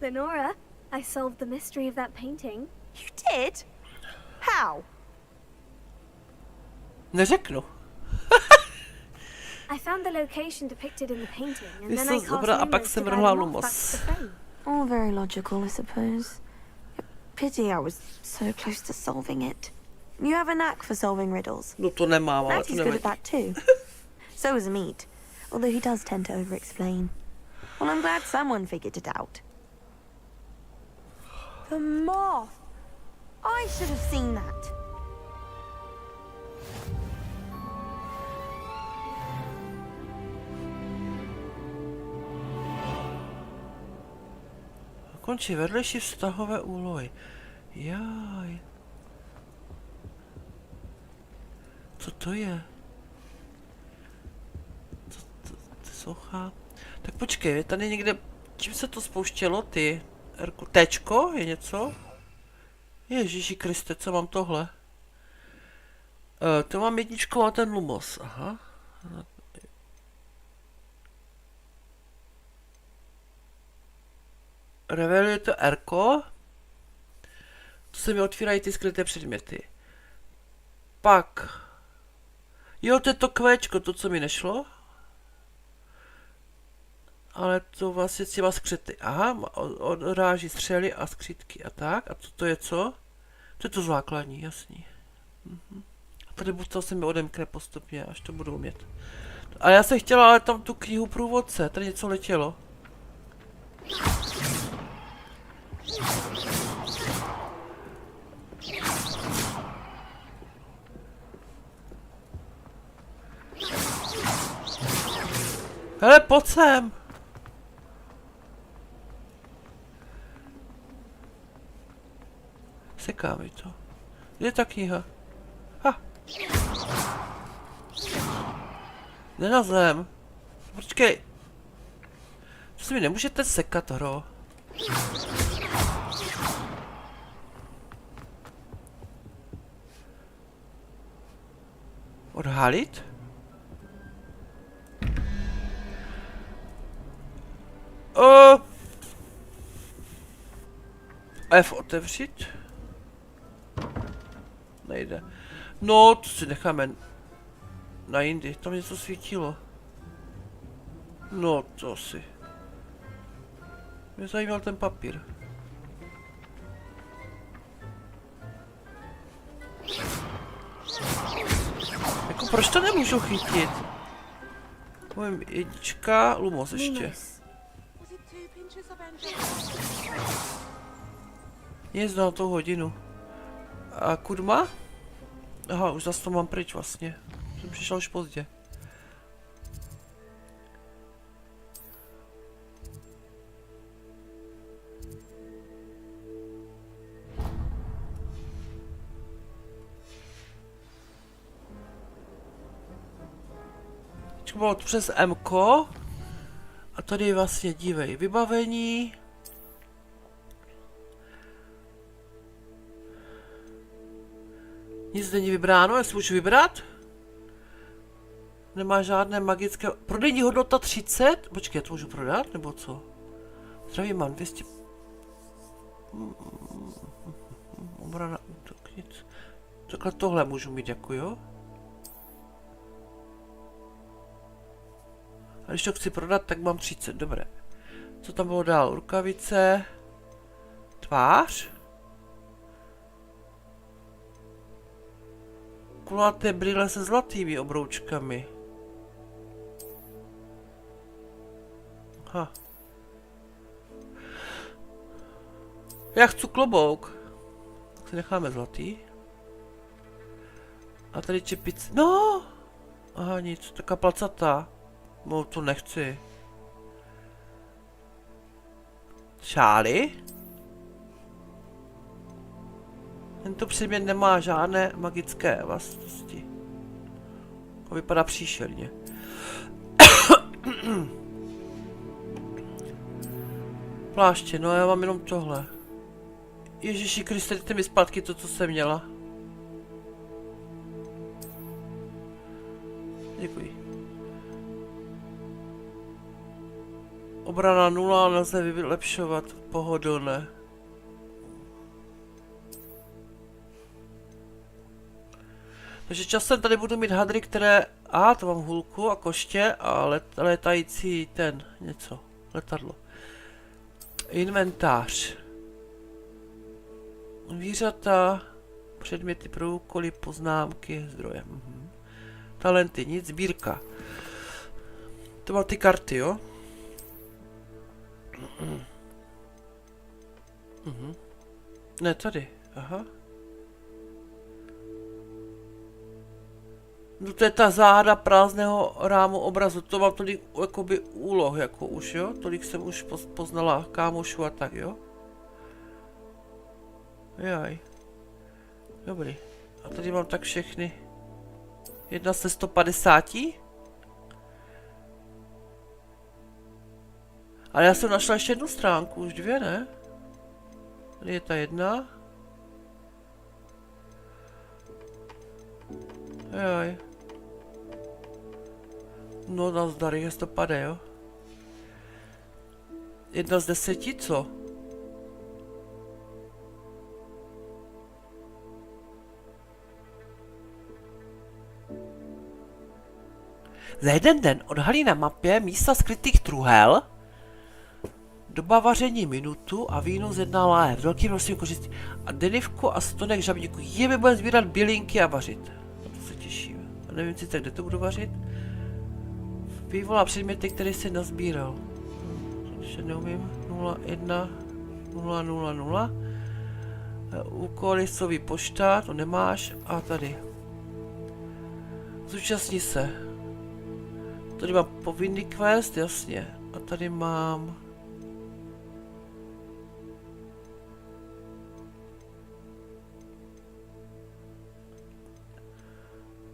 Lenora, I solved the mystery of that painting. You did? How? Neřeknu. I found the location depicted in the painting, and then I cast Lumos to guide the moth back to the frame. All very logical, I suppose. Pity I was so close to solving it. You have a knack for solving riddles. No to nemám, ale to Matty's good at that too. So is Meat, although he does tend to over-explain. Well, I'm glad someone figured it out. The moth! I should have seen that. Končí vedlejší vztahové úlohy. Jaj. Co to je? To socha. Tak počkej, tady někde, čím se to spouštělo, ty? Tčko je něco? Ježíši Kriste, co mám tohle? To mám jedničku a ten Lumos, aha. Reveluje to Rko. To se mi otvírají ty skryté předměty. Pak. Jo, to je to kvéčko, to, co mi nešlo. Ale to vlastně s těma skřety. Aha, odráží střely a skřítky a tak. A to je co? To je to základní, jasný. A tady to se mi odemkne postupně, až to budu umět. A já jsem chtěla ale tam tu knihu průvodce, tady něco letělo. Hele, pojď sem! Seká mi to. Kde je ta kniha? Ha! Jde na zem. Počkej. To si mi nemůžete sekat, hro. Odhalit? F otevřít? Nejde. No, to si necháme na jindy, tam něco svítilo. No, to si. Mě zajímal ten papír. Jako proč to nemůžu chytit? Povím jednička, Lumos ještě. Nic na tou hodinu. A kurma? Aha, už zase to mám pryč vlastně. Jsem přišel už pozdě. Bylo to přes M-ko. A tady je vlastně, dívej, vybavení. Nic není vybráno, jestli můžu vybrat? Nemá žádné magické... Prodejní hodnota 30? Počkej, to můžu prodat, nebo co? Zdraví, mám 200... Obrana, útok, nic. Takhle tohle můžu mít, jako jo? A když to chci prodat, tak mám 30, dobré. Co tam bylo dál? Rukavice... Tvář? Kulaté brýle se zlatými obroučkami. Ha. Já chci klobouk. Tak si necháme zlatý. A tady čepice. No! Aha, nic, taká placatá. No, to nechci. Šály? Tento předmět nemá žádné magické vlastnosti. To vypadá příšerně. Pláště, no já mám jenom tohle. Ježiši Kriste, dejte mi zpátky to, co jsem měla. Děkuji. Obrana 0, nelze vylepšovat, pohodlné. Takže časem tady budu mít hadry, které... Aha, to mám hůlku a koště a letající ten, něco, letadlo. Inventář. Zvířata, předměty pro úkoly, poznámky, zdroje. Talenty, nic, sbírka. To mám ty karty, jo? Ne, tady, aha. No to je ta záhada prázdného rámu obrazu, to mám tolik jakoby úloh, jako už, jo? Tolik jsem už poznala kámošů a tak, jo? Jaj. Dobrý. A tady mám tak všechny. Jedna se 150. Ale já jsem našla ještě jednu stránku, už dvě, ne? Tady je ta jedna. Jaj. No nazdar, jestli to pade, jo? 1 z 10, co? Za 1 den odhalí na mapě místa skrytých truhel. Doba vaření minutu a víno z 1 láhev. Velký množství kořistí. A denivku a stonek žabníku. My budeme sbírat bělinky a vařit. Na to se těším. A nevím sice, kde to budu vařit. Vyvolá předměty, které jsem nazbíral. Ještě neumím. 01 000. Úkol listový pošta, to nemáš. A tady. Zúčastni se. Tady mám povinný quest, jasně. A tady mám...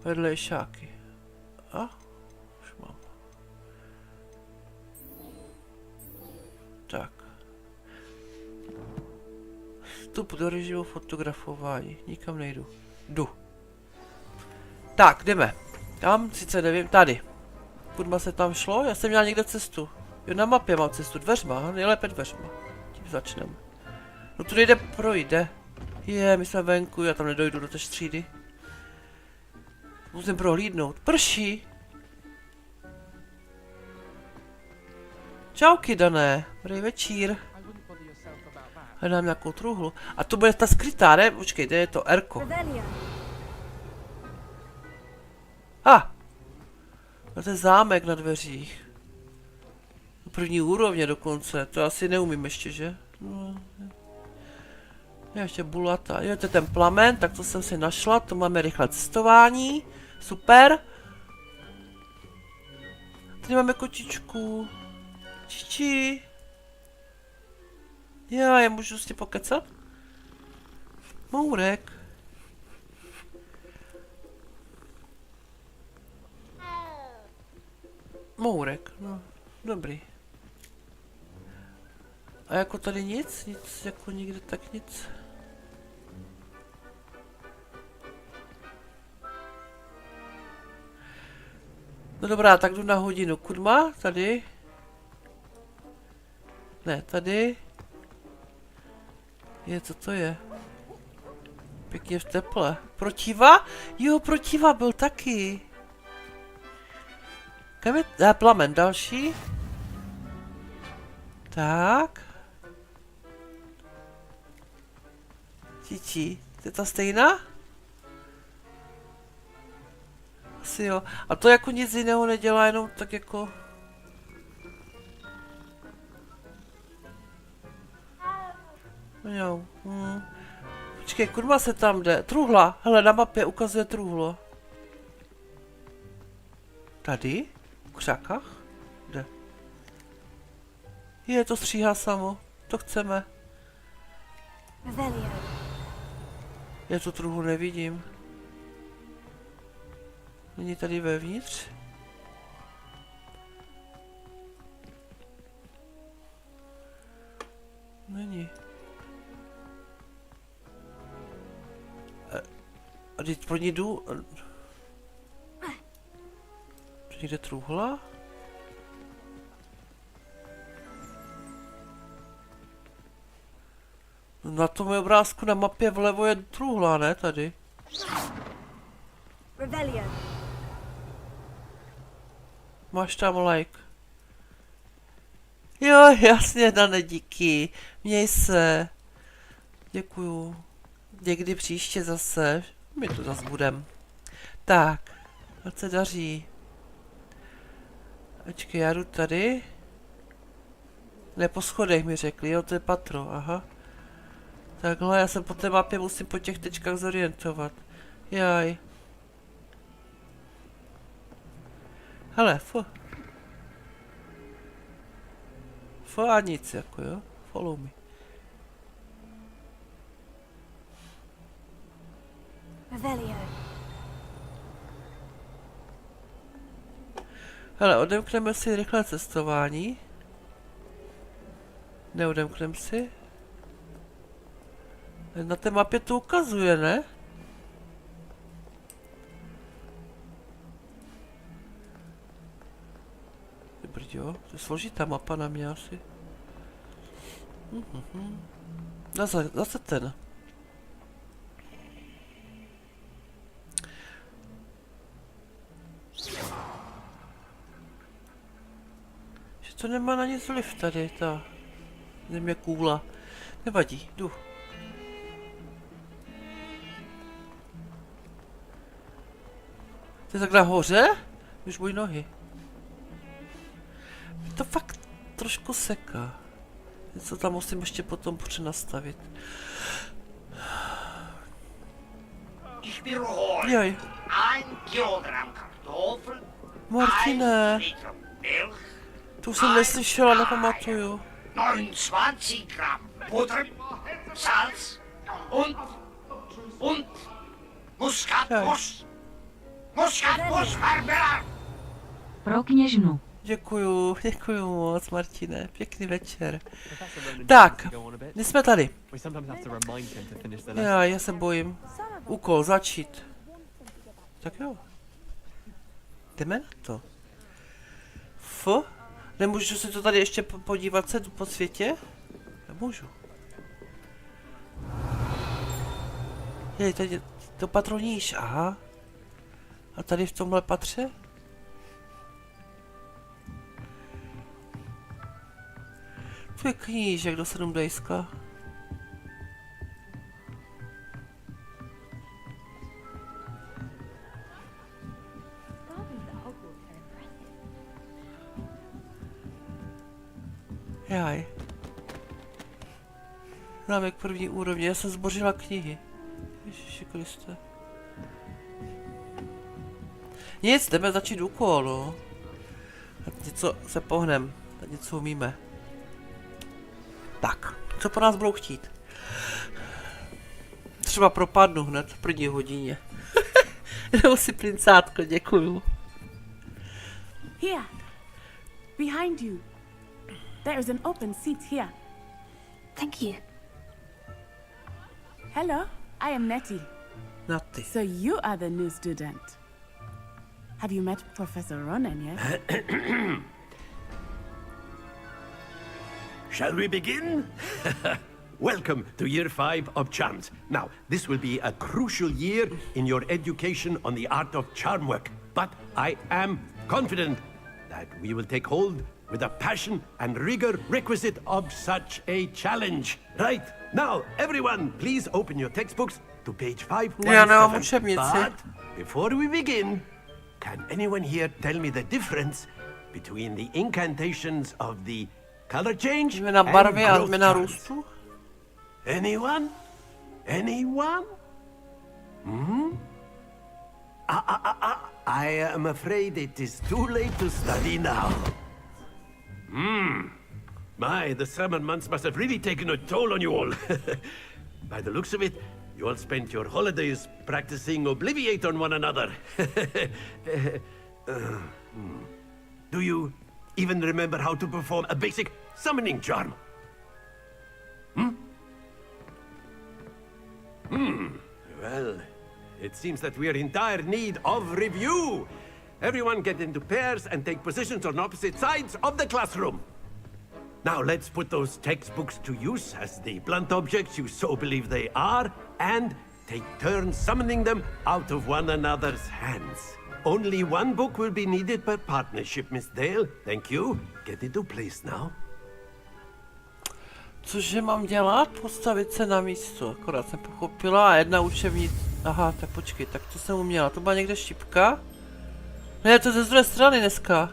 vedlejšáky. A? Už mám. Tak. Vstup do režimu fotografování. Nikam nejdu. Jdu. Tak, jdeme. Tam, sice nevím, tady. Kudma se tam šlo? Já jsem měl někde cestu. Jo, na mapě mám cestu. Dveřma, nejlépe dveřma. Tím začneme. No tu nejde projde. My jsme venku, já tam nedojdu do té střídy. Musím prohlídnout. Prší! Čauky, Dané. Dobrý večír. Hledám nějakou truhlu. A to bude ta skrytá, ne? Počkejte, je to Erko. To je zámek na dveřích. První úrovně dokonce. To asi neumím ještě, že? No. Je ještě bulata. Jo, to je ten plamen, tak to jsem si našla. To máme rychlé cestování. Super. Tady máme kočičku. Čiči. Já můžu s tím pokecat? Mourek. Mourek, no, dobrý. A jako tady nic? Nic, jako nikde tak nic. No dobrá, tak jdu na hodinu. Kudma, tady. Ne, tady. Co to je? Pěkně v teple. Protiva? Jo, protiva byl taky. Kam je? Plamen další. Tak. Čiči, je ta stejná? Asi jo. A to jako nic jiného nedělá, jenom tak jako... Jo. Počkej, kurva se tam jde. Truhla. Hele, na mapě ukazuje truhlo. Tady? V křákách? Kde? To stříhá samo. To chceme. Já tu truhlu nevidím. Není tady vevnitř? Není. A teď pro ní jdu. Tu někde truhla? Na tom obrázku na mapě vlevo je truhla, ne? Tady. Máš tam like. Jo, jasně, Dane, díky. Měj se. Děkuju. Někdy příště zase. My to zase budem. Tak. Ať se daří. Počkej, já jdu tady. Ne, po schodech mi řekli, jo, to je patro, aha. Takhle, já se po té mapě musím po těch tečkách zorientovat. Jaj. Hele, a nic, jako jo. Follow me. Hele, odemkneme si rychlé cestování. Neodemkneme si. Na té mapě to ukazuje, ne? jo? To je složitá mapa na mě asi. Zase ten. Že to nemá na nic vliv tady, ta země kůla. Nevadí, jdu. To je tak nahoře? Už můj nohy. To fakt trošku seká. Něco tam musím ještě potom přenastavit. Joj. Martine. Tu jsem neslyšela, nepamatuju. 29 Gramm Butter, Salz und Muskatnuss. Muskatnuss Barbera. Pro kněžnu. Děkuju moc, Martine. Pěkný večer. Tak, my jsme tady. Já se bojím. Úkol, začít. Tak jo. Jdeme na to. Nemůžu si to tady ještě podívat se po světě? Nemůžu. Jej, tady to patro níž, aha. A tady v tomhle patře? To je knížek do 7 dejska. Jaj. Zámek první úrovně, já jsem zbořila knihy. Ježiši Kriste. Nic, jdeme začít úkol, no. A něco se pohnem, a něco umíme. Tak, co po nás budou chtít? Třeba propadnu hned v první hodině. Jdou si princátko, děkuju. Here, behind you. There is an open seat here. Thank you. Hello, I am Nettie. Nettie. So you are the new student. Have you met Professor Ronan yet? Shall we begin? Welcome to Year 5 of Charms. Now, this will be a crucial year in your education on the art of charm work. But I am confident that we will take hold with the passion and rigor requisite of such a challenge. Right, now, everyone, please open your textbooks to page 517. But before we begin, can anyone here tell me the difference between the incantations of the color change and growth charms? Anyone? Anyone? I am afraid it is too late to study now. My, the summer months must have really taken a toll on you all. By the looks of it, you all spent your holidays practicing Obliviate on one another. Do you even remember how to perform a basic summoning charm? Well, it seems that we are in dire need of review. Everyone get into pairs and take positions on opposite sides of the classroom. Now let's put those textbooks to use as the blunt objects you so believe they are, and take turns summoning them out of one another's hands. Only one book will be needed per partnership, Miss Dale. Thank you. Get into place now. Cože mám dělat? Postavit se na místo. Akorát jsem pochopila a jedna učebnice. Aha, tak počkej, tak to jsem uměla. To byla někde šipka? Ne, to je ze druhé strany dneska.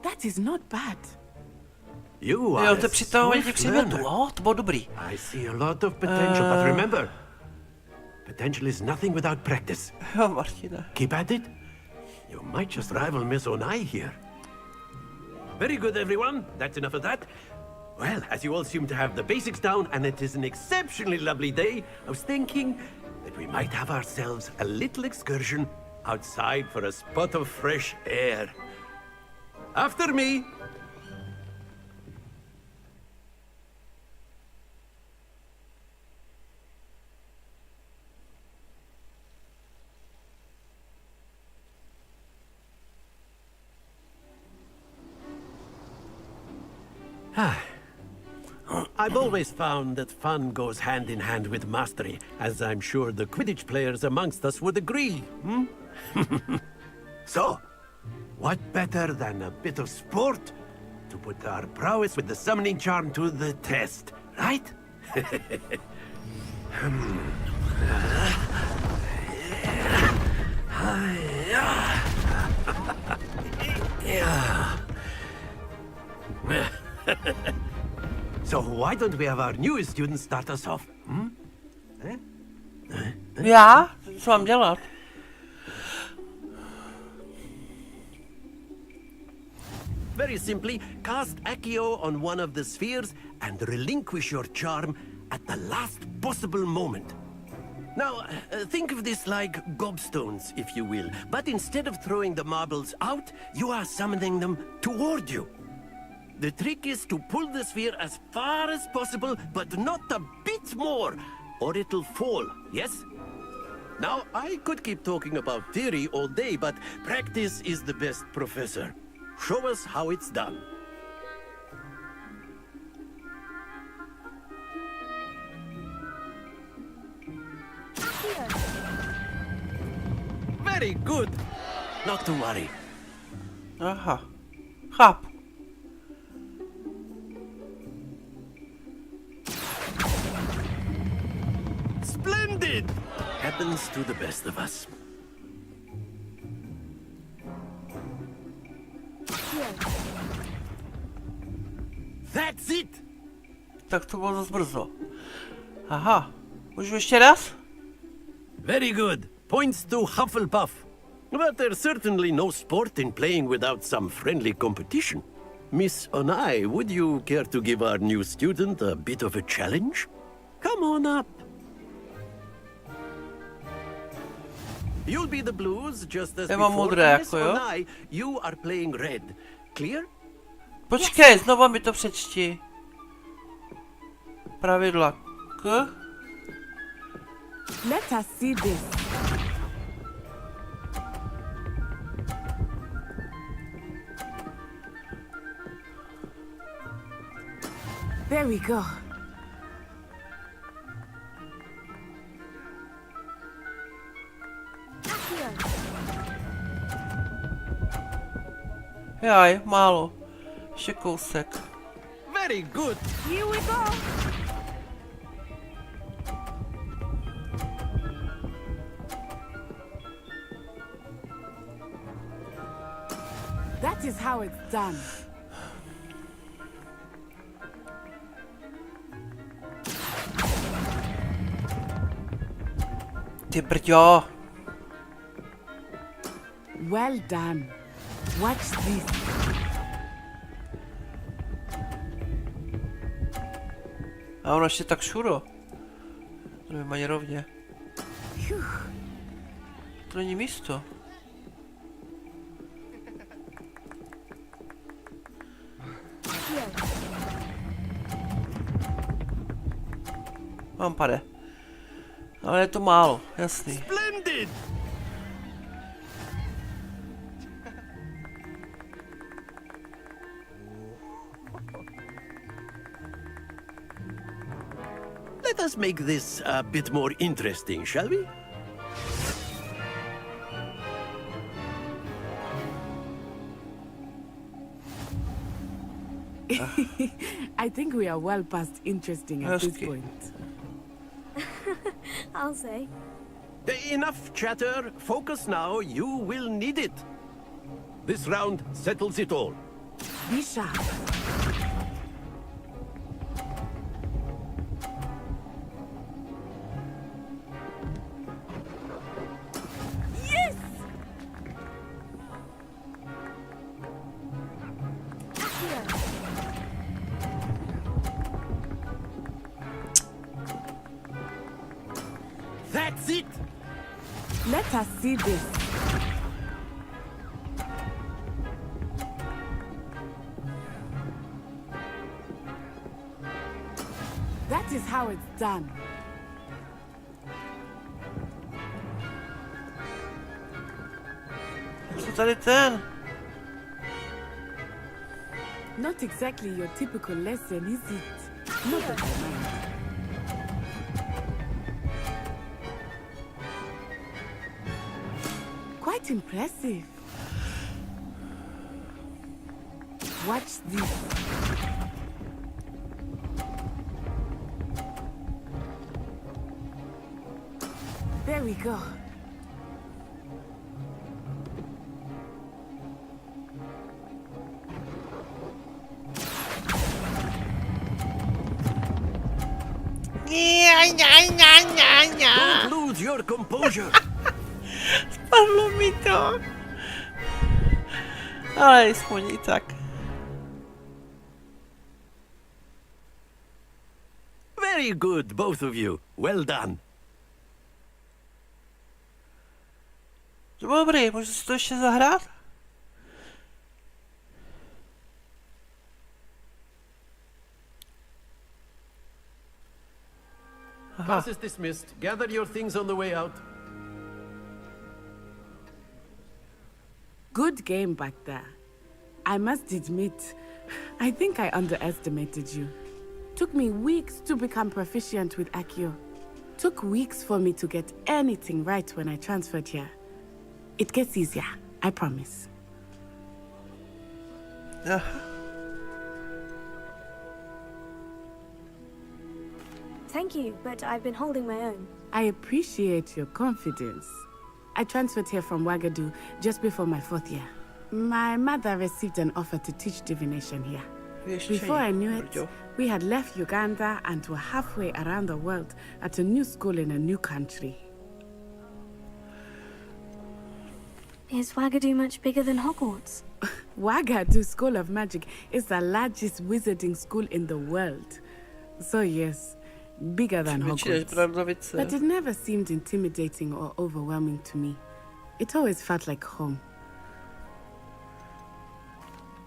That is not bad. You are a swift learner. To bylo dobrý. I see a lot of potential, but remember, potential is nothing without practice. Jo, Martina. Keep at it. You might just rival Miss Onai here. Very good, everyone. That's enough of that. Well, as you all seem to have the basics down, and it is an exceptionally lovely day, I was thinking that we might have ourselves a little excursion outside for a spot of fresh air. After me. I've always found that fun goes hand in hand with mastery, as I'm sure the Quidditch players amongst us would agree. So, what better than a bit of sport to put our prowess with the summoning charm to the test, right? So why don't we have our newest student start us off? Já? Co mám dělat? Very simply, cast Accio on one of the spheres and relinquish your charm at the last possible moment. Now, think of this like gobstones, if you will, but instead of throwing the marbles out, you are summoning them toward you. The trick is to pull the sphere as far as possible, but not a bit more, or it'll fall, yes? Now, I could keep talking about theory all day, but practice is the best professor. Show us how it's done. Very good. Not to worry. Aha. Chápu. Splendid! Happens to the best of us. That's it! Tak to bylo zase brzo. Aha. Můžu ještě raz? Very good. Points to Hufflepuff. But there's certainly no sport in playing without some friendly competition. Miss Onai, would you care to give our new student a bit of a challenge? Come on up. You'll be the blues just as before. Miss Onai, you are playing red. Clear? Počkej, znova mi to přečti. Pravidla k. Let us see this. There we go. Jaj, málo. Ještě kousek. Very good. Here we go. That is how it's done. Ty brďo. Well done. Watch this. A ono ještě tak šuro. To nevím ani rovně. To není místo. Mám pade. Ale je to málo, jasný. Splendid! Let us make this a bit more interesting, shall we? I think we are well past interesting at this point. I'll say. Enough chatter. Focus now. You will need it. This round settles it all. Be sharp. Yes! That's it! Let us see this. That is how it's done. Co tady ten? Not exactly your typical lesson, is it? Not that I mind. Quite impressive. Watch this. There we go. Don't lose your composure. Spadlo mi to. Ale aspoň i tak. Very good, both of you. Well done. Dobrý, můžu si to ještě zahrát? Class is dismissed. Gather your things on the way out. Good game back there. I must admit, I think I underestimated you. Took me weeks to become proficient with Accio. Took weeks for me to get anything right when I transferred here. It gets easier, I promise. Thank you, but I've been holding my own. I appreciate your confidence. I transferred here from Ouagadougou just before my 4th year. My mother received an offer to teach divination here. Before I knew it, we had left Uganda and were halfway around the world at a new school in a new country. Is Ouagadougou much bigger than Hogwarts? Ouagadougou School of Magic is the largest wizarding school in the world. So yes, bigger than Hogwarts. But it never seemed intimidating or overwhelming to me. It always felt like home.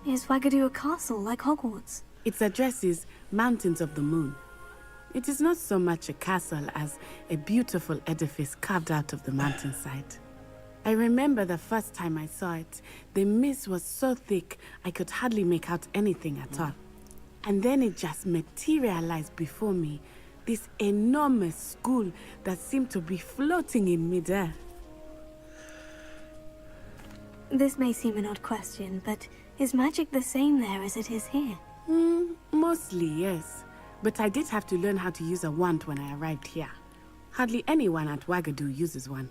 Is Ouagadougou a castle like Hogwarts? Its address is Mountains of the Moon. It is not so much a castle as a beautiful edifice carved out of the mountainside. I remember the first time I saw it, the mist was so thick I could hardly make out anything at all. And then it just materialized before me, this enormous school that seemed to be floating in midair. This may seem an odd question, but is magic the same there as it is here? Mostly, yes. But I did have to learn how to use a wand when I arrived here. Hardly anyone at Ouagadougou uses one.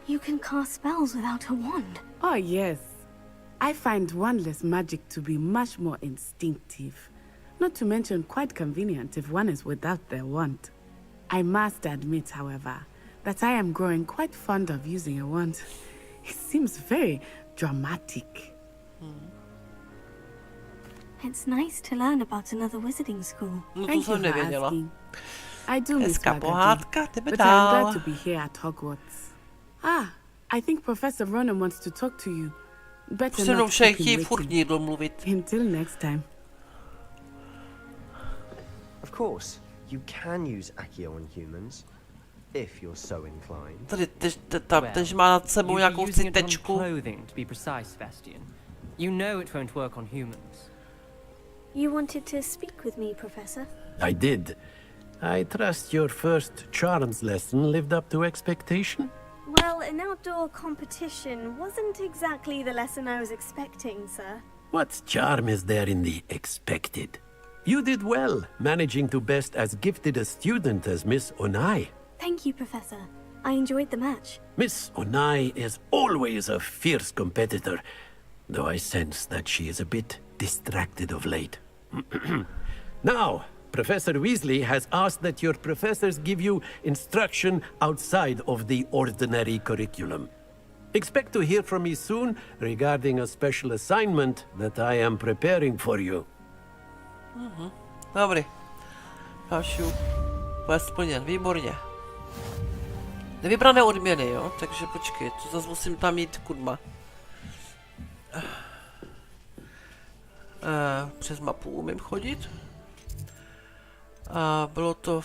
You can cast spells without a wand? Oh, yes. I find wandless magic to be much more instinctive. Not to mention quite convenient if one is without their wand. I must admit, however, that I am growing quite fond of using a wand. It seems very dramatic. It's nice to learn about another wizarding school. Thank you for asking. I do miss Ouagadougou, but I'm glad to be here at Hogwarts. Ah, I think Professor Ronan wants to talk to you. Better not keep him waiting. Until next time. Of course, you can use Accio on humans, if you're so inclined. Tady má nad sebou nějakou citečku. Clothing, to be precise, Sebastian. You know it won't work on humans. You wanted to speak with me, Professor? I did. I trust your first charms lesson lived up to expectation? Well, an outdoor competition wasn't exactly the lesson I was expecting, sir. What charm is there in the expected? You did well, managing to best as gifted a student as Miss Onai. Thank you, Professor. I enjoyed the match. Miss Onai is always a fierce competitor, though I sense that she is a bit distracted of late. Now, Professor Weasley has asked that your professors give you instruction outside of the ordinary curriculum. Expect to hear from me soon regarding a special assignment that I am preparing for you. Dobrý. Další bude splněn, výborně. Nevybrané odměny, jo? Takže počkej, to zase musím tam mít kudma. Přes mapu umím chodit. A bylo to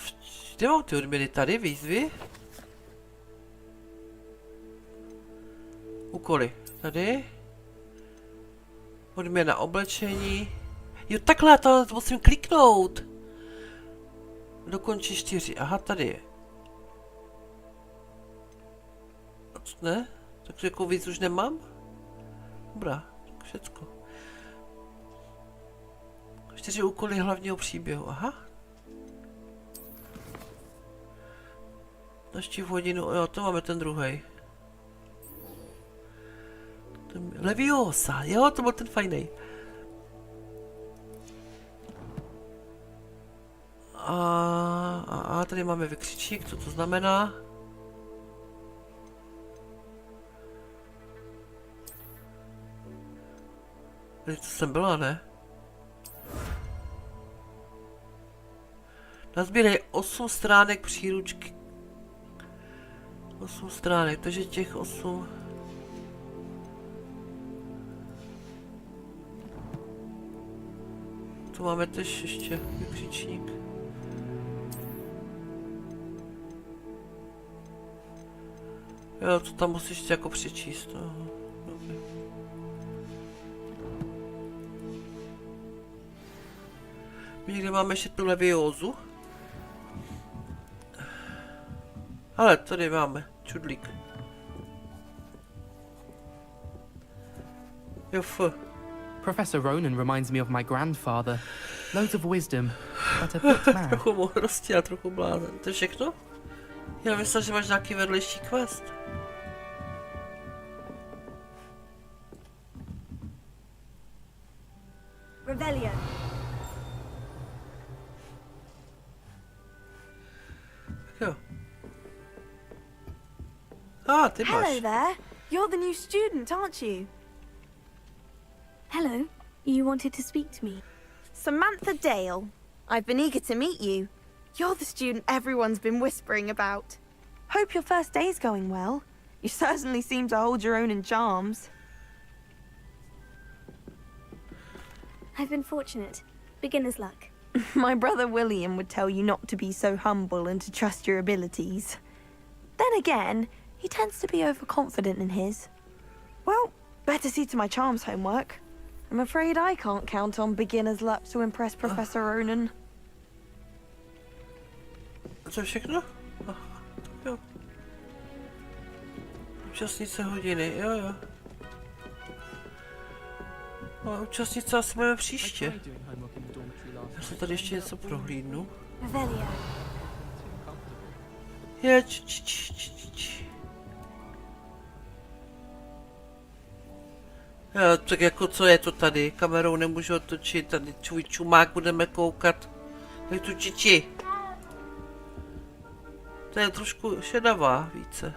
kde mám ty odměny? Tady, výzvy? Úkoly. Tady. Odměna oblečení. Jo, takhle, to musím kliknout. Dokončí 4. Aha, tady je. Ne? Takže jako víc už nemám? Dobrá, tak všecko. 4 úkoly hlavního příběhu, aha. Naštív hodinu, jo, to máme ten druhý. Leviosa, jo, to byl ten fajnej. A tady máme vykřičník, co to znamená? Tady to jsem byla, ne? Nazbírej 8 stránek příručky. 8 stránek, takže těch 8... Tu máme tež ještě vykřičník. Jo, to tam musíš ještě jako přečíst. Aha, dobře. My někde máme ještě tu leviózu. Ale tady máme čudlík. Jo, Professor Ronan reminds me of my grandfather. Loads of wisdom, but a bit mad. Trochu moudrosti a trochu blázen. To je všechno? Já myslel, že máš nějaký vedlejší quest. Rebellion. Jo. Ah, ty máš. Hello there. You're the new student, aren't you? Hello. You wanted to speak to me? Samantha Dale. I've been eager to meet you. You're the student everyone's been whispering about. Hope your first day's going well. You certainly seem to hold your own in charms. I've been fortunate. Beginner's luck. My brother William would tell you not to be so humble and to trust your abilities. Then again, he tends to be overconfident in his. Well, better see to my charms homework. I'm afraid I can't count on beginner's luck to impress Professor Ronan. Co všechno? Jo. Účastnice hodiny, jo. Ale účastnice asi budeme příště. Já se tady ještě něco prohlídnu. Je, Jo, tak jako co je to tady? Kamerou nemůžu otočit, tady tvůj čumák budeme koukat. Je tu čiči. To je trošku šedavá více.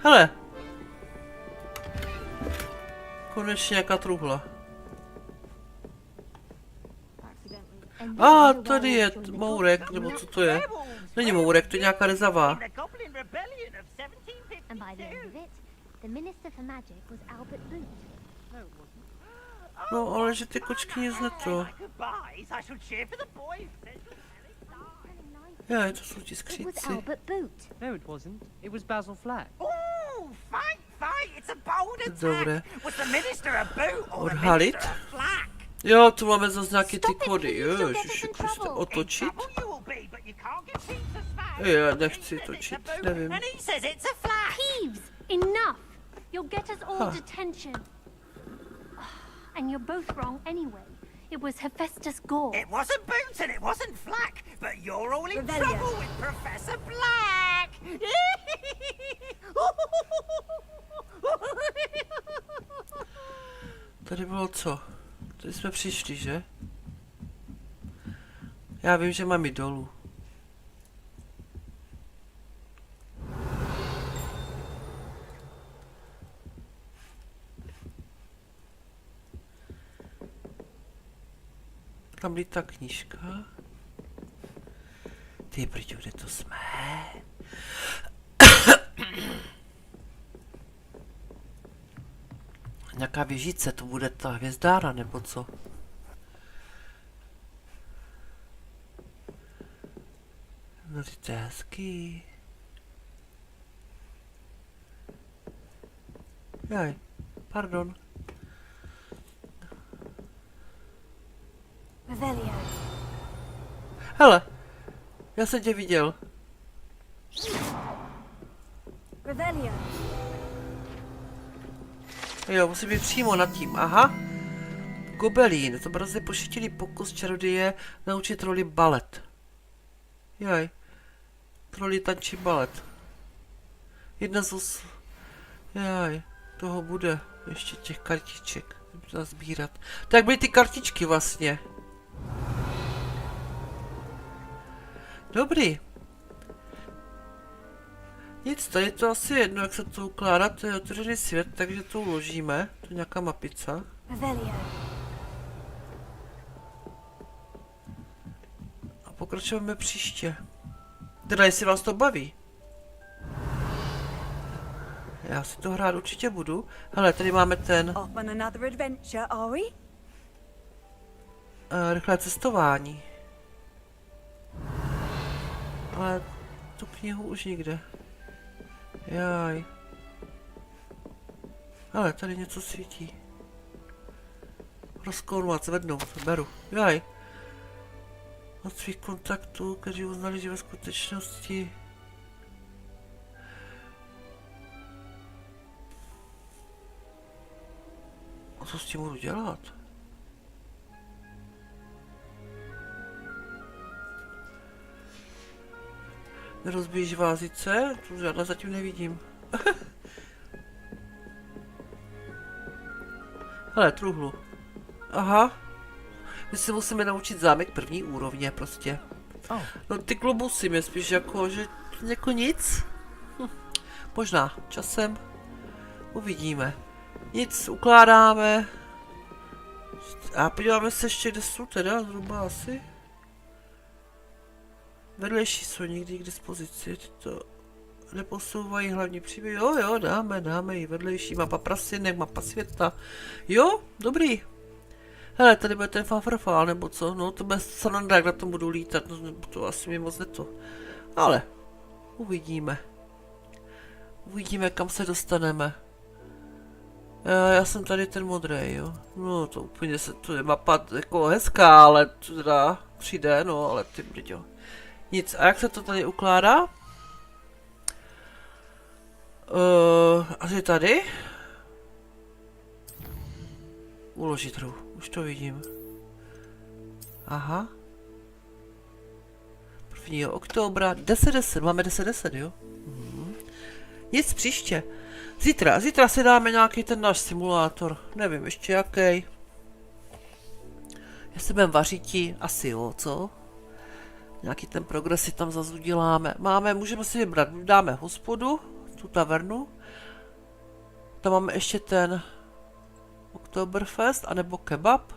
Hele. Konečně nějaká truhla. Tady je mourek, nebo co to je? Není mourek, to je nějaká rezavá. No, ale že ty kočky nic neto. Jo, to jsou ti skříci. No, it wasn't. It was Basil Flack. Dobré. Odhalit. Jo, tu máme zase nějaké ty kody. Ježiši Kriste, otočit? Já nechci točit, nevím. Peeves, enough! You'll get us all detention. And you're both wrong anyway. It was Hephaestus Gore. It wasn't Boots and it wasn't Flack, but you're all in trouble with Professor Black. Tady bylo co? Tady jsme přišli, že? Já vím, že mám jít dolů. Tam lítá knížka. Ty brďo, kde to jsme? Nějaká věžice, to bude ta hvězdára, nebo co? No ty to je hezký. Jaj, pardon. Revelio. Hele, já jsem tě viděl. Revelio. Jo, musím být přímo nad tím, aha. Gobelín, to brzy pošetilý pokus čaroděje naučit roli balet. Jaj, troli tančí balet. Jedna z jaj, toho bude ještě těch kartiček sbírat. Tak byly ty kartičky vlastně. Dobrý. Nic, tady to asi jedno, jak se to ukládá, to je otevřený svět, takže to uložíme. To je nějaká mapica. A pokračujeme příště. Teda jestli vás to baví. Já si to hrát určitě budu. Hele, tady máme ten... rychlé cestování. Ale tu knihu už nikde. Jaj. Ale tady něco svítí. Rozkounovat, zvednout, beru. Jaj. Od svých kontaktů, kteří uznali, že ve skutečnosti... A co s tím budu dělat? Nerozbíjíš vázice? Tu žádná zatím nevidím. Hele, truhlu. Aha. My si musíme naučit zámek první úrovně prostě. No ty globusy mě spíš jako, že jako nic. Možná časem uvidíme. Nic, ukládáme. A podíváme se ještě, kde jsou teda, zhruba asi. Vedlejší jsou někdy k dispozici, to neposouvají hlavní příběh. Jo, dáme i vedlejší, mapa prasinek, mapa světa. Jo, dobrý. Hele, tady bude ten fanfarfál, nebo co, no to bude sranda, jak na tom budu lítat, no to asi mi moc neto. Ale, uvidíme. Uvidíme, kam se dostaneme. Já jsem tady ten modrý, jo. No to úplně se, to je mapa jako hezká, ale to teda 3D, no ale ty brďo. Nic, a jak se to tady ukládá? Asi tady? Uložit hru, už to vidím. Aha. 1. oktobra, 10.10, máme 10.10, jo? Nic, příště. Zítra si dáme nějaký ten náš simulátor, nevím ještě jaký. Jestli budeme vařiti, asi jo, co? Nějaký ten progres si tam zase uděláme. Můžeme si vybrat, dáme hospodu, tu tavernu. Tam máme ještě ten Oktoberfest, anebo kebab.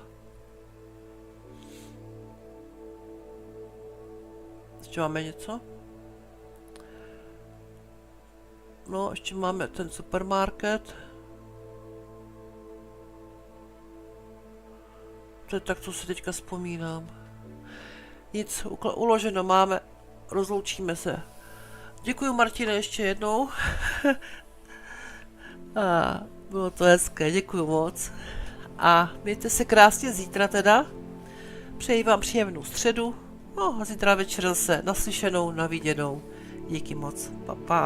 Ještě máme něco? No, ještě máme ten supermarket. To je tak, co si teďka vzpomínám. Nic, uloženo máme, rozloučíme se. Děkuji, Martine, ještě jednou. A bylo to hezké, děkuji moc. A mějte se krásně zítra teda. Přeji vám příjemnou středu. No a zítra večer zase naslyšenou, naviděnou. Díky moc. Pa.